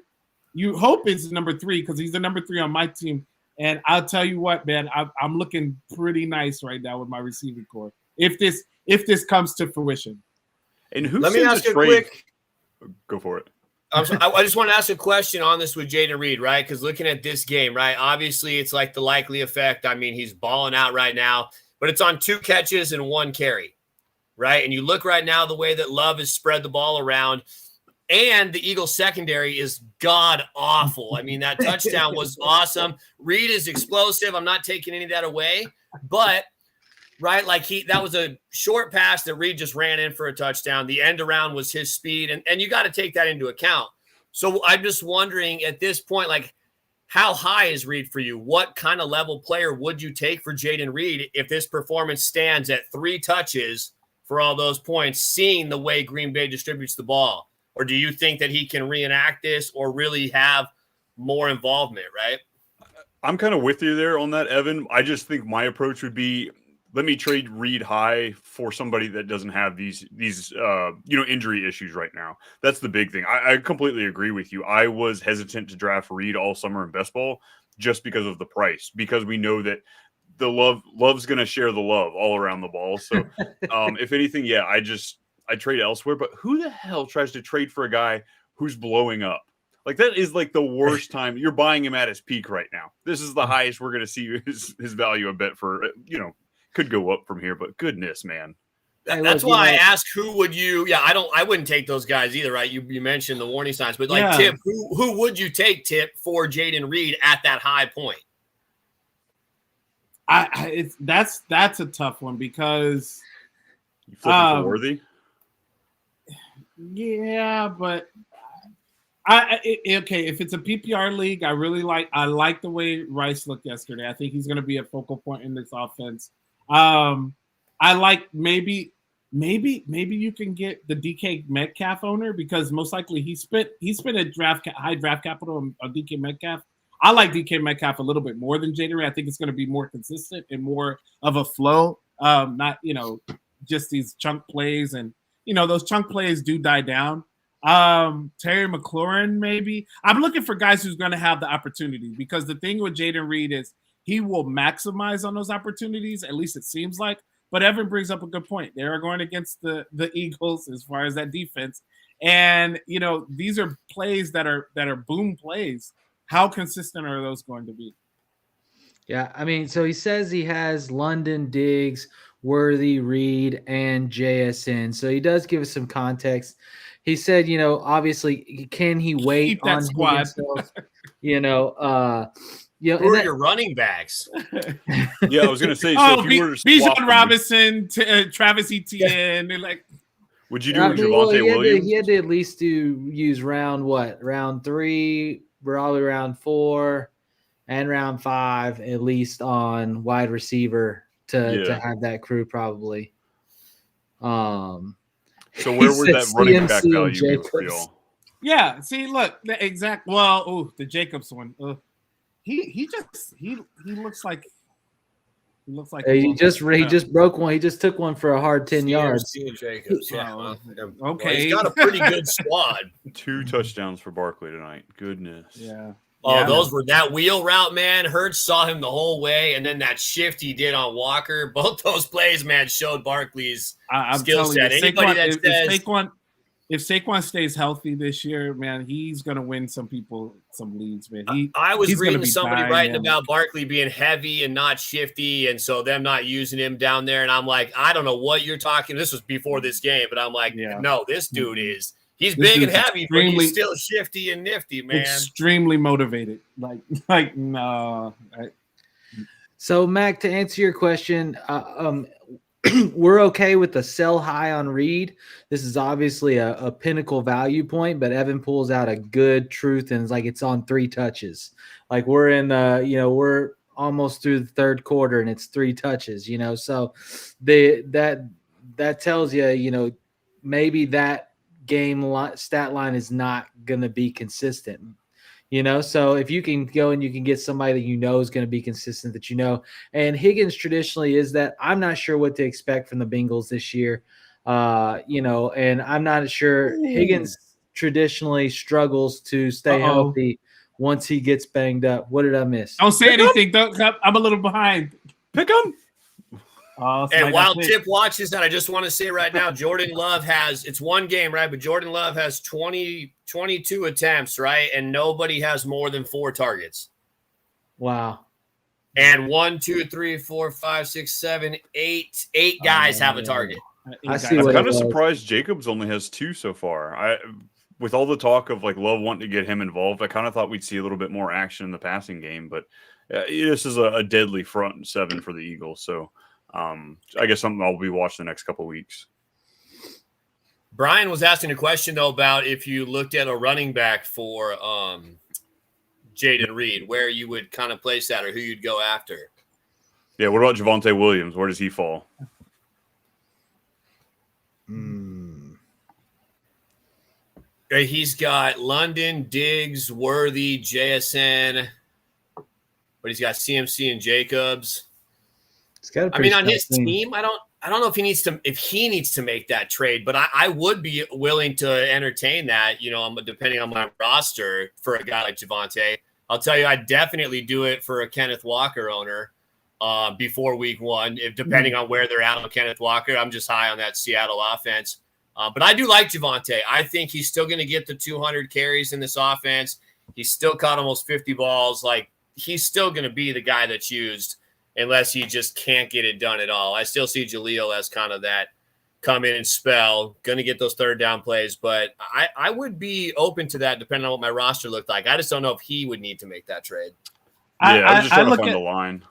You hope it's number 3 because he's the number 3 on my team. And I'll tell you what, man, I'm looking pretty nice right now with my receiving core. If this comes to fruition. And Let me ask you a quick. Go for it. I just want to ask a question on this with Jaden Reed, right? Because looking at this game, right, obviously it's like the likely effect. I mean, he's balling out right now, but it's on 2 catches and 1 carry, right? And you look right now the way that Love has spread the ball around. And the Eagles secondary is god awful. I mean, that touchdown was awesome. Reed is explosive. I'm not taking any of that away, but right, like that was a short pass that Reed just ran in for a touchdown. The end around was his speed, and you got to take that into account. So I'm just wondering at this point, like, how high is Reed for you? What kind of level player would you take for Jaden Reed if this performance stands at 3 touches for all those points, seeing the way Green Bay distributes the ball? Or do you think that he can reenact this or really have more involvement, right? I'm kind of with you there on that, Evan. I just think my approach would be, let me trade Reed high for somebody that doesn't have these injury issues right now. That's the big thing. I completely agree with you. I was hesitant to draft Reed all summer in best ball just because of the price, because we know that the love's going to share the love all around the ball. So if anything, yeah, I trade elsewhere. But who the hell tries to trade for a guy who's blowing up? Like, that is like the worst time. You're buying him at his peak right now. This is the highest we're going to see his value a bit for, could go up from here, but goodness, man. That's why I asked, who would you? Yeah, I wouldn't take those guys either, right? You mentioned the warning signs, but Tipp, who would you take, Tipp, for Jaden Reed at that high point? That's a tough one because you flipping for Worthy. Yeah, but okay. If it's a PPR league, I like the way Rice looked yesterday. I think he's going to be a focal point in this offense. I like maybe you can get the DK Metcalf owner, because most likely he spent a high draft capital on DK Metcalf. I like DK Metcalf a little bit more than Jaden Reed. I think it's going to be more consistent and more of a flow. Not just these chunk plays, and those chunk plays do die down. Terry McLaurin, maybe. I'm looking for guys who's going to have the opportunity, because the thing with Jaden Reed is he will maximize on those opportunities. At least it seems like. But Evan brings up a good point. They are going against the Eagles as far as that defense, and these are plays that are boom plays. How consistent are those going to be? Yeah, I mean, so he says he has London, Diggs, Worthy, Reed, and JSN. So he does give us some context. He said, obviously, can he wait on squad? Who are your running backs? Yeah, I was going to say. So if you were to swap Bijan Robinson, Travis Etienne, would you do Javonte Williams? He had to at least use round 3, probably round 4, and round 5 at least on wide receiver to have that crew probably. So where would that running back value be for y'all? Yeah, see, look, the exact. Well, the Jacobs one. He looks like. He just broke one. He just took one for a hard 10 yards. Jacobs. Yeah. Okay. Well, he's got a pretty good squad. 2 touchdowns for Barkley tonight. Goodness. Yeah. Oh, those were that wheel route, man. Hurts saw him the whole way, and then that shift he did on Walker. Both those plays, man, showed Barkley's skill set. Anybody that says if Saquon stays healthy this year, man, he's gonna win some people some leads, man. I was reading somebody writing about Barkley being heavy and not shifty, and so them not using him down there. And I'm like, I don't know what you're talking. This was before this game, but I'm like, no, this dude is. He's big and heavy, but he's still shifty and nifty, man. Extremely motivated. Like no. So, Mac, to answer your question, we're okay with the sell high on Reed. This is obviously a pinnacle value point, but Evan pulls out a good truth and it's on 3 touches. Like we're in we're almost through the third quarter and it's 3 touches, so that tells you, maybe that game stat line is not going to be consistent, so if you can go and you can get somebody that is going to be consistent, that and Higgins traditionally is that. I'm not sure what to expect from the Bengals this year, and I'm not sure. Higgins traditionally struggles to stay healthy once he gets banged up. What did I miss? Don't say anything. I'm a little behind. Pick him. And while Tipp watches that, I just want to say right now, Jordan Love it's one game, right? But Jordan Love has 22 attempts, right? And nobody has more than 4 targets. Wow. And 1, 2, 3, 4, 5, 6, 7, 8 guys have a target. I'm kind of surprised Jacobs only has 2 so far. With all the talk of Love wanting to get him involved, I kind of thought we'd see a little bit more action in the passing game. But this is a deadly front 7 for the Eagles. So I guess something I'll be watching the next couple of weeks. Brian was asking a question, though, about if you looked at a running back for Jaden Reed, where you would kind of place that or who you'd go after. Yeah, what about Javonte Williams? Where does he fall? He's got London, Diggs, Worthy, JSN, but he's got CMC and Jacobs. I mean, on his team, I don't know if he needs to make that trade, but I would be willing to entertain that, depending on my roster for a guy like Javonte. I'll tell you, I'd definitely do it for a Kenneth Walker owner before week 1, depending on where they're at on Kenneth Walker. I'm just high on that Seattle offense. But I do like Javonte. I think he's still going to get the 200 carries in this offense. He's still caught almost 50 balls. Like, he's still going to be the guy that's used unless he just can't get it done at all. I still see Jaleel as kind of that come in and spell, going to get those third down plays. But I would be open to that depending on what my roster looked like. I just don't know if he would need to make that trade. I'm just trying to find the line.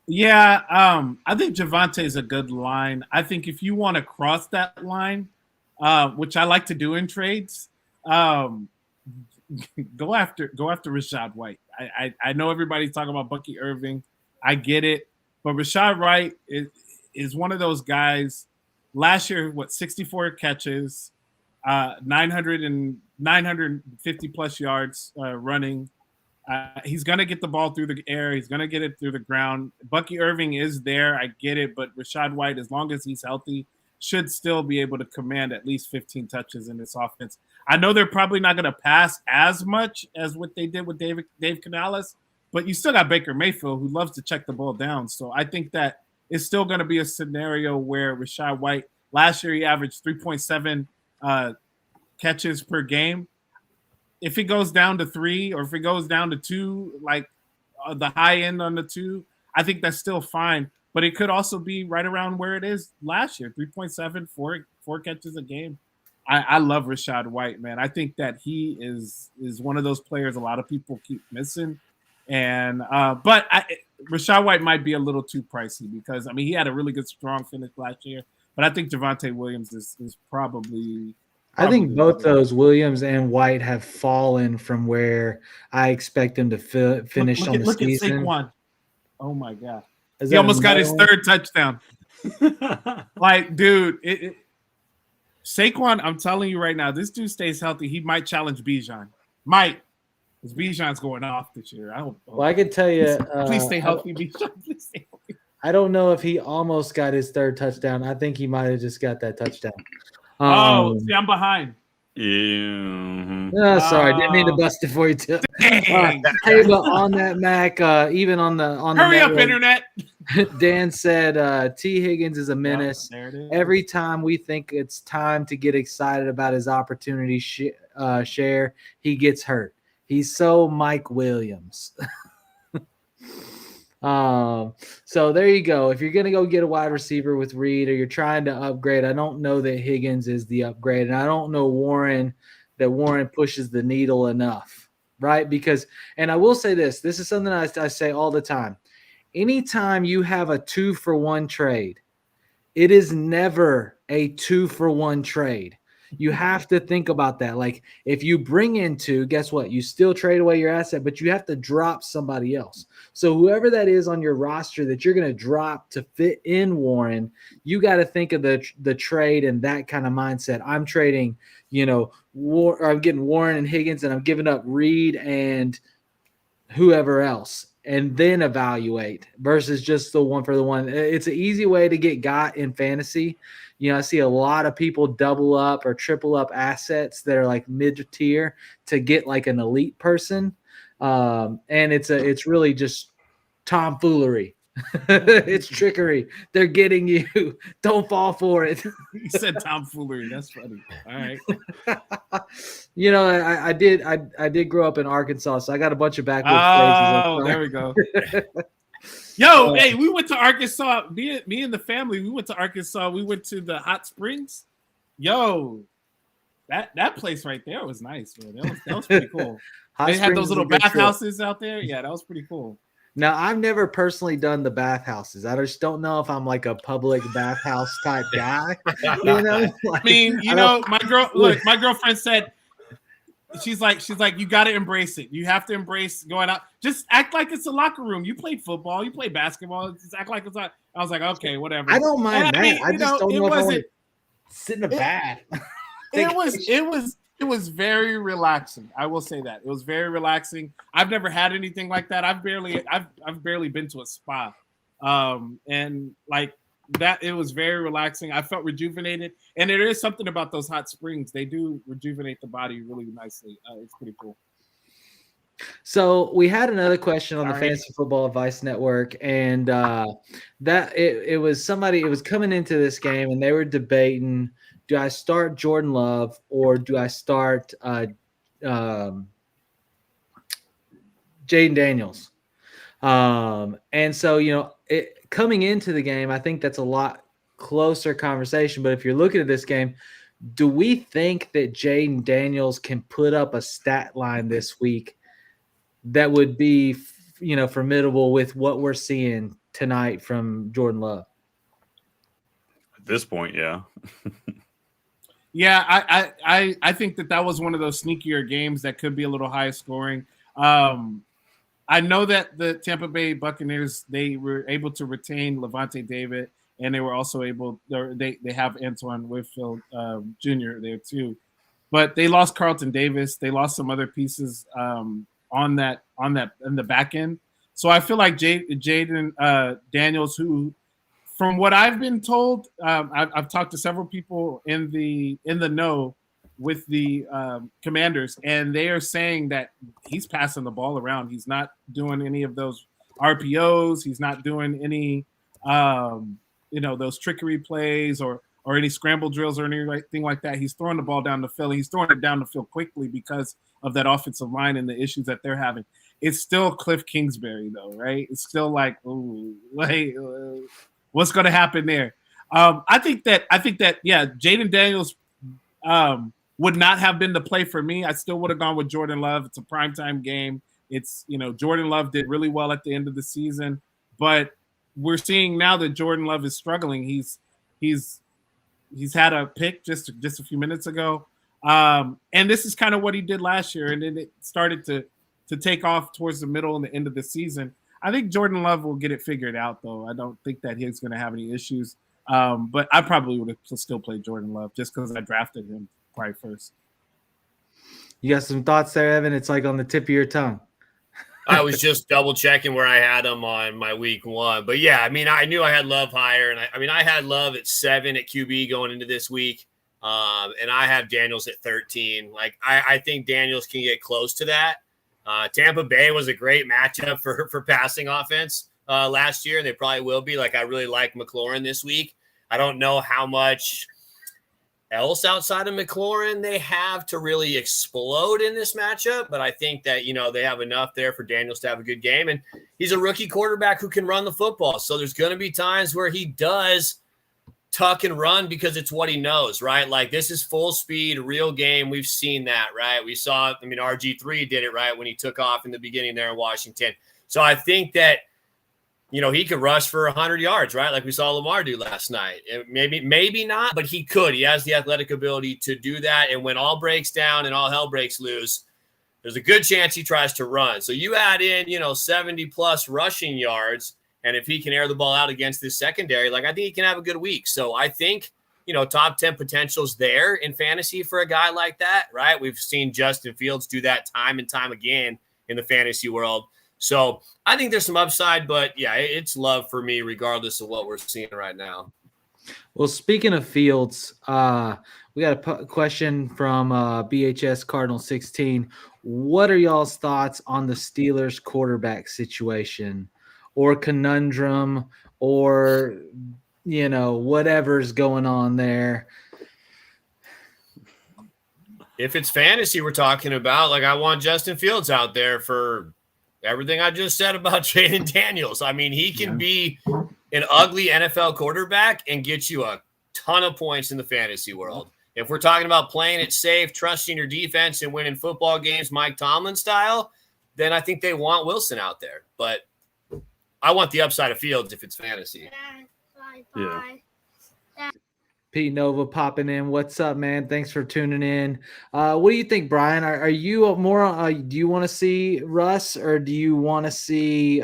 Yeah, I think Javonte is a good line. I think if you want to cross that line, which I like to do in trades, go after Rachaad White. I know everybody's talking about Bucky Irving. I get it. But Rachaad White is one of those guys. Last year, 64 catches, 950 plus yards running. He's going to get the ball through the air. He's going to get it through the ground. Bucky Irving is there. I get it. But Rachaad White, as long as he's healthy, should still be able to command at least 15 touches in this offense. I know they're probably not going to pass as much as what they did with Dave Canales, but you still got Baker Mayfield who loves to check the ball down. So I think that it's still going to be a scenario where Rachaad White, last year he averaged 3.7 catches per game. If it goes down to 3 or if it goes down to 2, like the high end on the 2, I think that's still fine. But it could also be right around where it is last year, 3.7, 4 catches a game. I love Rachaad White, man. I think that he is one of those players a lot of people keep missing. And but Rachaad White might be a little too pricey because, I mean, he had a really good, strong finish last year. But I think Javonte Williams is probably I think both those, Williams and White, have fallen from where I expect them to finish on the season. Look at Saquon. Oh, my God. He almost got his 3rd touchdown. Like, dude, Saquon, I'm telling you right now, this dude stays healthy. He might challenge Bijan. Might. Because Bijan's going off this year. I can tell you. Please stay healthy, Bijan. Please stay healthy. I don't know if he almost got his 3rd touchdown. I think he might have just got that touchdown. See, I'm behind. Yeah. Sorry, didn't mean to bust it for you too. Hey, but on that, Mac, even on the hurry up, internet. Dan said T. Higgins is a menace. There it is. Every time we think it's time to get excited about his opportunity share, he gets hurt. He's so Mike Williams. So there you go. If you're going to go get a wide receiver with Reed or you're trying to upgrade, I don't know that Higgins is the upgrade. And I don't know Warren pushes the needle enough, right? Because, and I will say this is something I say all the time. Anytime you have a 2-for-1 trade, it is never a 2-for-1 trade. You have to think about that. Like, if you bring in 2, guess what? You still trade away your asset, but you have to drop somebody else. So whoever that is on your roster that you're going to drop to fit in Warren, you got to think of the trade and that kind of mindset. I'm trading, I'm getting Warren and Higgins, and I'm giving up Reed and whoever else, and then evaluate versus just the 1-for-1. It's an easy way to get got in fantasy. I see a lot of people double up or triple up assets that are like mid-tier to get like an elite person. And it's really just tomfoolery. It's trickery. They're getting you. Don't fall for it. You said tomfoolery. That's funny. All right. I did grow up in Arkansas, so I got a bunch of backwoods phrases. Oh, there we go. Yo, hey, we went to Arkansas. Me and the family, we went to Arkansas. We went to the hot springs. Yo, that place right there was nice, man. That was pretty cool. They had those little bathhouses out there. Yeah, that was pretty cool. Now, I've never personally done the bathhouses. I just don't know if I'm like a public bathhouse type guy. I mean, my girlfriend said, she's like, you got to embrace it. You have to embrace going out. Just act like it's a locker room. You played football, you play basketball. Just act like it's not. I was like, okay, whatever. I don't mind that. I just don't know if I want to sit in a bath. It was very relaxing. I will say that it was very relaxing. I've never had anything like that. I've barely been to a spa, and like that, it was very relaxing. I felt rejuvenated, and there is something about those hot springs. They do rejuvenate the body really nicely. It's pretty cool. So we had another question on the Fantasy Football Advice Network, and that it was somebody. It was coming into this game, and they were debating: do I start Jordan Love or do I start Jaden Daniels? And so coming into the game, I think that's a lot closer conversation. But if you're looking at this game, do we think that Jaden Daniels can put up a stat line this week that would be, formidable with what we're seeing tonight from Jordan Love? At this point, yeah. Yeah, I think that was one of those sneakier games that could be a little high scoring. I know that the Tampa Bay Buccaneers, they were able to retain Levante David, and they were also able. They have Antoine Whitfield Jr. there too, but they lost Carlton Davis. They lost some other pieces on that in the back end. So I feel like Jaden Daniels, who, from what I've been told, I've talked to several people in the know with the Commanders, and they are saying that he's passing the ball around. He's not doing any of those RPOs. He's not doing any, those trickery plays or any scramble drills or anything like that. He's throwing the ball down the field. He's throwing it down the field quickly because of that offensive line and the issues that they're having. It's still Cliff Kingsbury, though, right? It's still like, what's going to happen there? I think that Jaden Daniels would not have been the play for me. I still would have gone with Jordan Love. It's a primetime game. It's, Jordan Love did really well at the end of the season, but we're seeing now that Jordan Love is struggling. He's had a pick just a few minutes ago. And this is kind of what he did last year. And then it started to take off towards the middle and the end of the season. I think Jordan Love will get it figured out, though. I don't think that he's going to have any issues. But I probably would have still played Jordan Love just because I drafted him probably first. You got some thoughts there, Evan? It's like on the tip of your tongue. I was just double checking where I had him on my week one. But yeah, I mean, I knew I had Love higher. And I had Love at 7 at QB going into this week. And I have Daniels at 13. Like, I think Daniels can get close to that. Tampa Bay was a great matchup for passing offense last year, and they probably will be. Like, I really like McLaurin this week. I don't know how much else outside of McLaurin they have to really explode in this matchup, but I think that, they have enough there for Daniels to have a good game, and he's a rookie quarterback who can run the football. So there's going to be times where he does tuck and run because it's what he knows, right? Like, this is full speed, real game. We've seen that, right? We saw, RG3 did it, right, when he took off in the beginning there in Washington. So I think that, he could rush for 100 yards, right? Like we saw Lamar do last night. Maybe not, but he could. He has the athletic ability to do that. And when all breaks down and all hell breaks loose, there's a good chance he tries to run. So you add in, 70-plus rushing yards, and if he can air the ball out against this secondary, like, I think he can have a good week. So I think, top 10 potential's there in fantasy for a guy like that, right? We've seen Justin Fields do that time and time again in the fantasy world. So I think there's some upside, but yeah, it's Love for me, regardless of what we're seeing right now. Well, speaking of Fields, we got a question from BHS Cardinal 16. What are y'all's thoughts on the Steelers quarterback situation or conundrum or, whatever's going on there? If it's fantasy we're talking about, like, I want Justin Fields out there for everything I just said about Jaden Daniels. I mean, he can be an ugly NFL quarterback and get you a ton of points in the fantasy world. If we're talking about playing it safe, trusting your defense and winning football games Mike Tomlin style, then I think they want Wilson out there. But I want the upside of Fields if it's fantasy. Yeah. Pete Nova popping in. What's up, man? Thanks for tuning in. What do you think, Brian? Are you more? Do you want to see Russ or do you want to see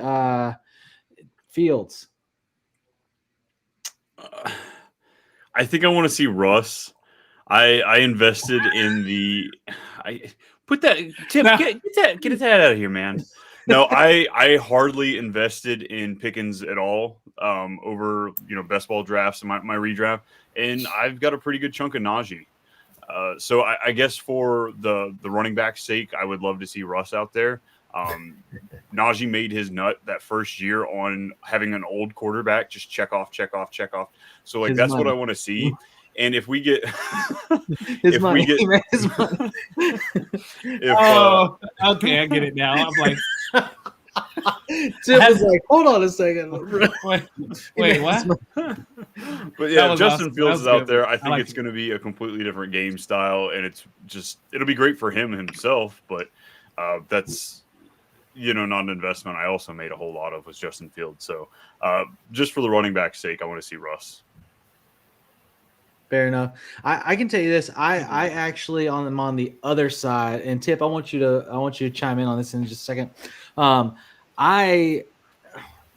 Fields? I think I want to see Russ. I invested in the. Put that Tip. Get that out of here, man. No, I hardly invested in Pickens at all over best ball drafts and my redraft, and I've got a pretty good chunk of Najee. So I guess for the running back's sake, I would love to see Russ out there. Najee made his nut that first year on having an old quarterback just check off. So like that's what I want to see. And if we get his money, okay, I get it now. I'm like, Tim was like, hold on a second. Wait, what? But yeah, Justin awesome. Fields is out there. I think like it's going to be a completely different game style, and it'll be great for him himself. But that's not an investment I also made a whole lot of was Justin Fields. So just for the running back's sake, I want to see Russ. Fair enough. I can tell you this. I actually I'm on the other side. And Tip, I want you to chime in on this in just a second. I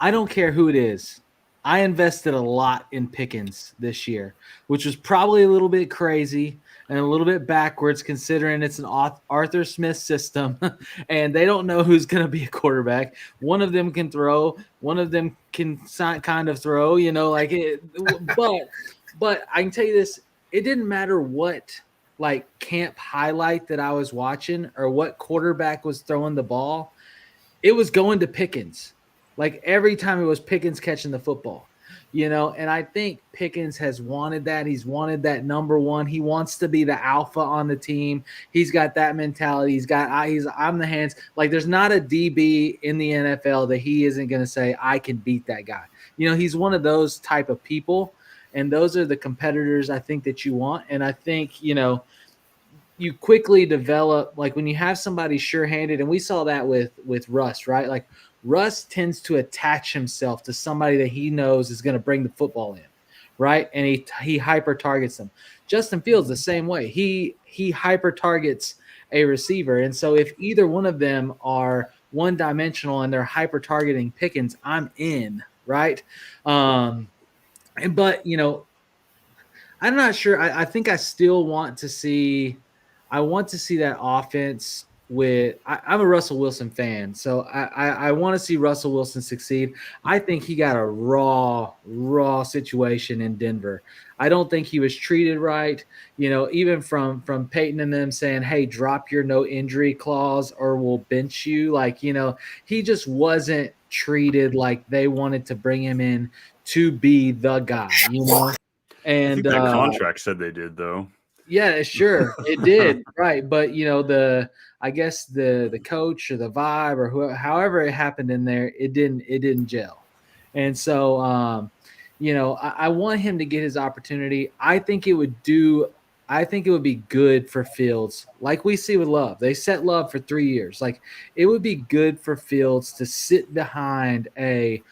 don't care who it is. I invested a lot in Pickens this year, which was probably a little bit crazy and a little bit backwards considering it's an Arthur Smith system and they don't know who's going to be a quarterback. One of them can throw, one of them can kind of throw, like it. But I can tell you this, it didn't matter what camp highlight that I was watching or what quarterback was throwing the ball. It was going to Pickens. Like every time it was Pickens catching the football, and I think Pickens has wanted that. He's wanted that number one. He wants to be the alpha on the team. He's got that mentality. I'm the hands. Like there's not a DB in the NFL that he isn't going to say, I can beat that guy. He's one of those type of people. And those are the competitors I think that you want. And I think, you quickly develop, like when you have somebody sure-handed, and we saw that with Russ, right? Like Russ tends to attach himself to somebody that he knows is going to bring the football in, right? And he hyper-targets them. Justin Fields the same way. He hyper-targets a receiver. And so if either one of them are one-dimensional and they're hyper-targeting Pickens, I'm in, right? But, I'm not sure. I think I still want to see – I want to see that offense with – I'm a Russell Wilson fan, so I want to see Russell Wilson succeed. I think he got a raw situation in Denver. I don't think he was treated right, even from Peyton and them saying, hey, drop your no injury clause or we'll bench you. He just wasn't treated like they wanted to bring him in to be the guy, And I think that contract said they did, though. Yeah, sure, it did, right? But I guess the coach or the vibe or however it happened in there, it didn't gel, and so I want him to get his opportunity. I think it would be good for Fields, like we see with Love. They set Love for 3 years. Like it would be good for Fields to sit behind a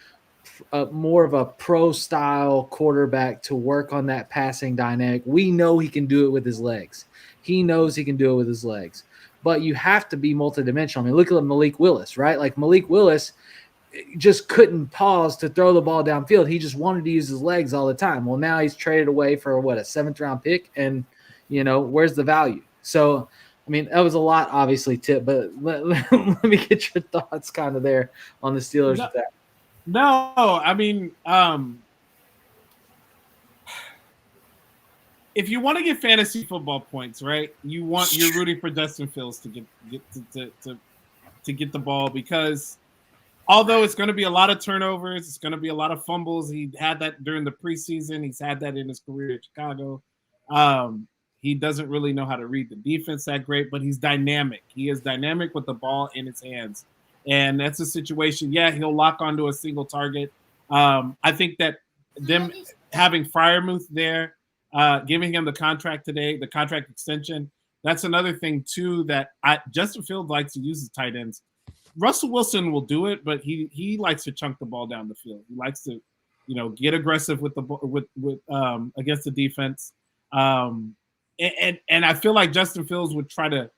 more of a pro style quarterback to work on that passing dynamic. We know he can do it with his legs. He knows he can do it with his legs, but you have to be multidimensional. I mean, look at Malik Willis, right? Like Malik Willis just couldn't pause to throw the ball downfield. He just wanted to use his legs all the time. Well, now he's traded away for a 7th round pick, and where's the value? So, I mean, that was a lot, obviously, Tip, but let me get your thoughts kind of there on the Steelers with that. No, I mean, if you want to get fantasy football points, right? You're rooting for Justin Fields to get the ball, because although it's going to be a lot of turnovers, it's going to be a lot of fumbles. He had that during the preseason. He's had that in his career in Chicago. He doesn't really know how to read the defense that great, but he's dynamic. He is dynamic with the ball in his hands. And that's a situation, he'll lock onto a single target. I think that them having Freiermuth there, giving him the contract today, the contract extension, that's another thing, too, that Justin Fields likes to use his tight ends. Russell Wilson will do it, but he likes to chunk the ball down the field. He likes to get aggressive with against the defense. And I feel like Justin Fields would try to,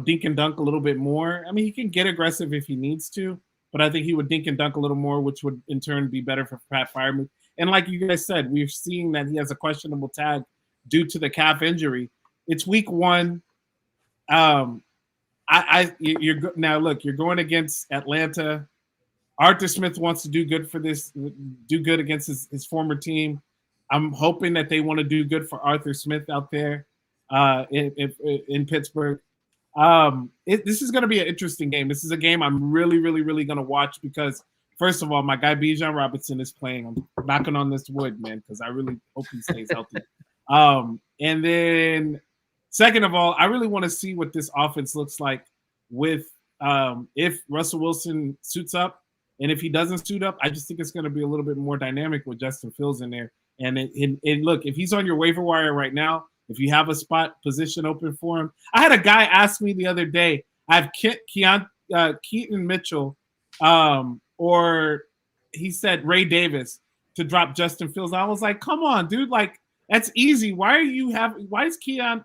dink and dunk a little bit more. I mean, he can get aggressive if he needs to, but I think he would dink and dunk a little more, which would in turn be better for Pat Freiermuth. And like you guys said, we're seeing that he has a questionable tag due to the calf injury. It's week 1. Now look, you're going against Atlanta. Arthur Smith wants to do good against his former team. I'm hoping that they want to do good for Arthur Smith out there in Pittsburgh. This is going to be an interesting game. This is a game I'm really, really, really going to watch because, first of all, my guy Bijan Robinson is playing. I'm knocking on this wood, man, because I really hope he stays healthy. And then, second of all, I really want to see what this offense looks like with if Russell Wilson suits up. And if he doesn't suit up, I just think it's going to be a little bit more dynamic with Justin Fields in there. And look, if he's on your waiver wire right now, if you have a spot position open for him. I had a guy ask me the other day, I have Keaton Mitchell, or he said Ray Davis to drop Justin Fields. I was like, come on, dude. Like, that's easy. Why is Keaton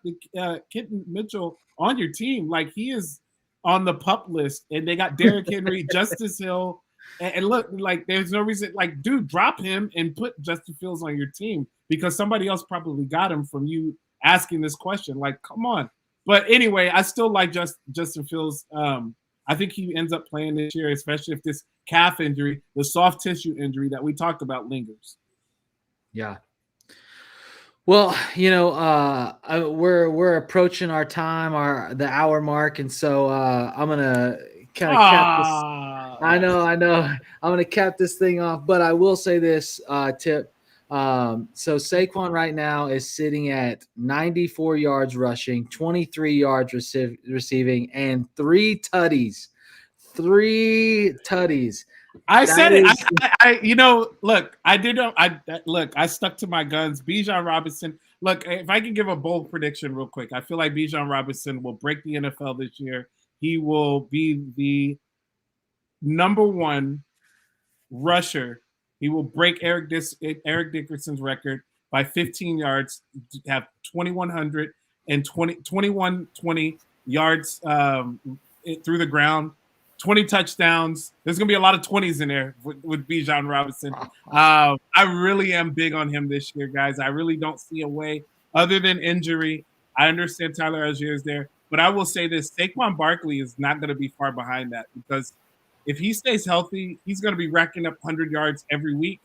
Mitchell on your team? Like, he is on the PUP list, and they got Derrick Henry, Justice Hill. And look, like, there's no reason, like, dude, drop him and put Justin Fields on your team because somebody else probably got him from you asking this question. Like, come on. But anyway, I still like Justin Fields. I think he ends up playing this year, especially if this calf injury, the soft tissue injury that we talked about, lingers. Yeah. Well, we're approaching our time, the hour mark, and so I'm gonna kind of cap this. I know. I'm gonna cap this thing off, but I will say this, Tipp. So Saquon right now is sitting at 94 yards rushing, 23 yards receiving, and 3 tutties. 3 tutties. I said it. I stuck to my guns. Bijan Robinson. Look, if I can give a bold prediction real quick, I feel like Bijan Robinson will break the NFL this year. He will be the number 1 rusher. He will break Eric Dickerson's record by 15 yards, have 2120 yards through the ground, 20 touchdowns. There's going to be a lot of 20s in there with Bijan Robinson. I really am big on him this year, guys. I really don't see a way other than injury. I understand Tyler Algier is there, but I will say this. Saquon Barkley is not going to be far behind that because if he stays healthy, he's going to be racking up 100 yards every week,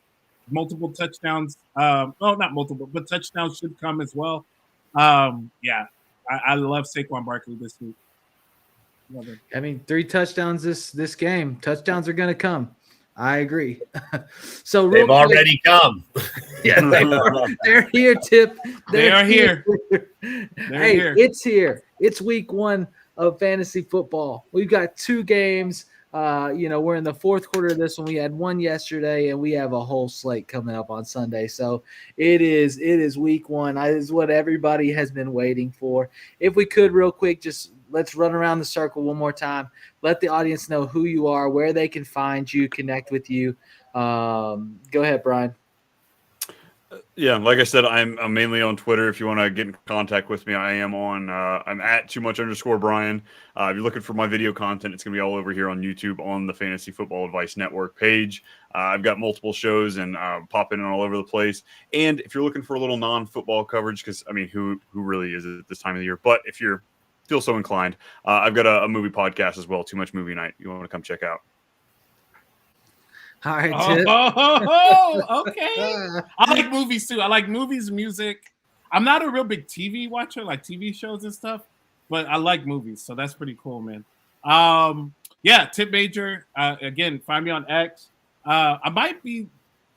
multiple touchdowns. Not multiple, but touchdowns should come as well. I love Saquon Barkley this week. I mean, 3 touchdowns this game. Touchdowns are going to come. I agree. So they've already come. Yeah, they're here, Tipp. They are here. Hey, it's here. It's week 1 of fantasy football. We've got 2 games. We're in the 4th quarter of this one. We had 1 yesterday, and we have a whole slate coming up on Sunday. So it is week 1. It is what everybody has been waiting for. If we could, real quick, just let's run around the circle one more time. Let the audience know who you are, where they can find you, connect with you. Go ahead, Brian. Yeah, like I said, I'm mainly on Twitter. If you want to get in contact with me, I am on. I'm at @TooMuch_Brian. If you're looking for my video content, it's gonna be all over here on YouTube on the Fantasy Football Advice Network page. I've got multiple shows and popping in all over the place. And if you're looking for a little non-football coverage, because I mean, who really is at this time of the year? But if you feel so inclined, I've got a movie podcast as well, Too Much Movie Night. You want to come check out? All right, Tipp. Okay. I like movies too. I like movies, music. I'm not a real big TV watcher, like TV shows and stuff, but I like movies, so that's pretty cool, man. Tipp Major. Again, find me on X. I might be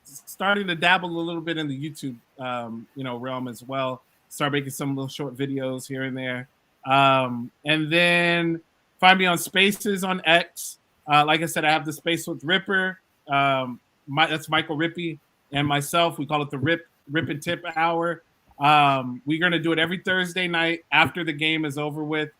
starting to dabble a little bit in the YouTube, realm as well. Start making some little short videos here and there. And then find me on Spaces on X. Like I said, I have the Space with Ripper. That's Michael Rippey and myself. We call it the Rip and Tipp Hour. We're going to do it every Thursday night after the game is over with,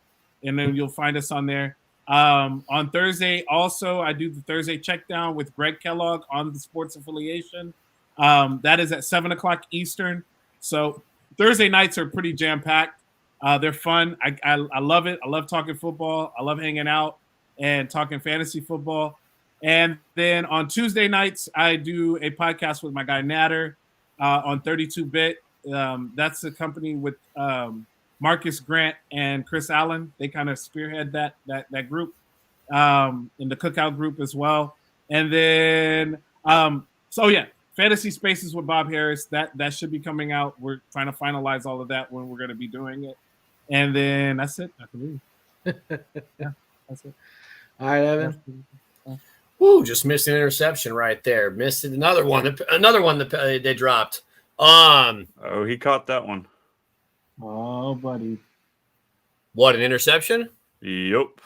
and then you'll find us on there. On Thursday, also, I do the Thursday Checkdown with Greg Kellogg on the Sports Affiliation. That is at 7 o'clock Eastern. So Thursday nights are pretty jam-packed. They're fun. I love it. I love talking football. I love hanging out and talking fantasy football. And then on Tuesday nights, I do a podcast with my guy Natter on 32-Bit. That's a company with Marcus Grant and Chris Allen. They kind of spearhead that group, in the Cookout group as well. And then, Fantasy Spaces with Bob Harris. That should be coming out. We're trying to finalize all of that when we're going to be doing it. And then that's it. I believe. Yeah, that's it. All right, Evan. Woo, just missed an interception right there. Missed another one that they dropped. Oh, he caught that one. Oh, buddy. What, an interception? Yep.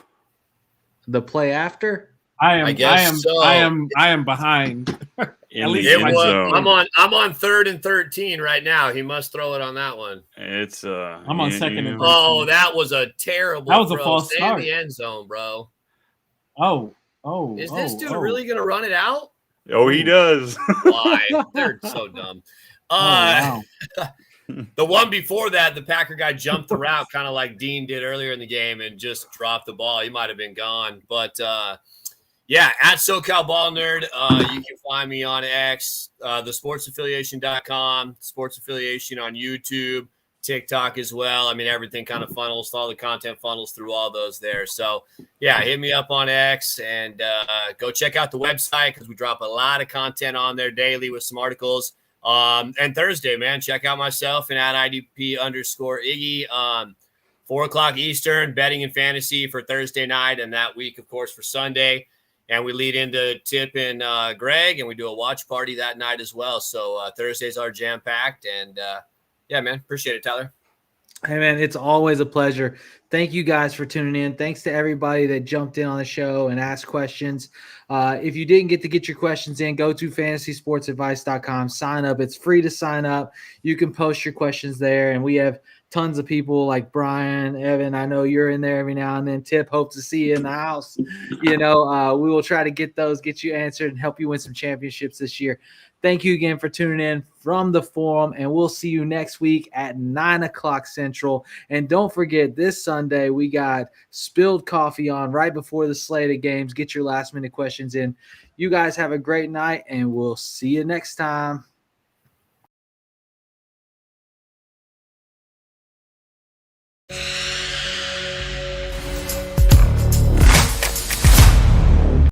The play after? I am behind. In least the it end was- zone. I'm on 3rd and 13 right now. He must throw it on that one. It's I'm on second and Oh, that was a terrible That was a throw. false Stay start. in the end zone, bro. Oh. Is this dude really gonna run it out? Oh, he does. Why? They're so dumb. Wow. The one before that, the Packer guy jumped the route, kind of like Dean did earlier in the game, and just dropped the ball. He might have been gone. But, yeah, at SoCal Ball Nerd, you can find me on X, thesportsaffiliation.com, Sports Affiliation on YouTube, TikTok as well. I mean, everything kind of funnels, all the content funnels through all those there. So, yeah, hit me up on X and go check out the website because we drop a lot of content on there daily with some articles. And Thursday, man, check out myself and at IDP_Iggy. 4 o'clock Eastern, betting and fantasy for Thursday night, and that week, of course, for Sunday. And we lead into Tipp and Greg, and we do a watch party that night as well. So Thursdays are jam-packed, and yeah, man, appreciate it, Tyler. Hey, man, it's always a pleasure. Thank you guys for tuning in. Thanks to everybody that jumped in on the show and asked questions. If you didn't get to get your questions in, go to fantasysportsadvice.com. Sign up. It's free to sign up. You can post your questions there, and we have tons of people like Brian, Evan. I know you're in there every now and then. Tipp, hope to see you in the house. We will try to get you answered and help you win some championships this year. Thank you again for tuning in from the forum, and we'll see you next week at 9 o'clock Central. And don't forget, this Sunday we got Spilled Coffee on right before the slate of games. Get your last-minute questions in. You guys have a great night, and we'll see you next time.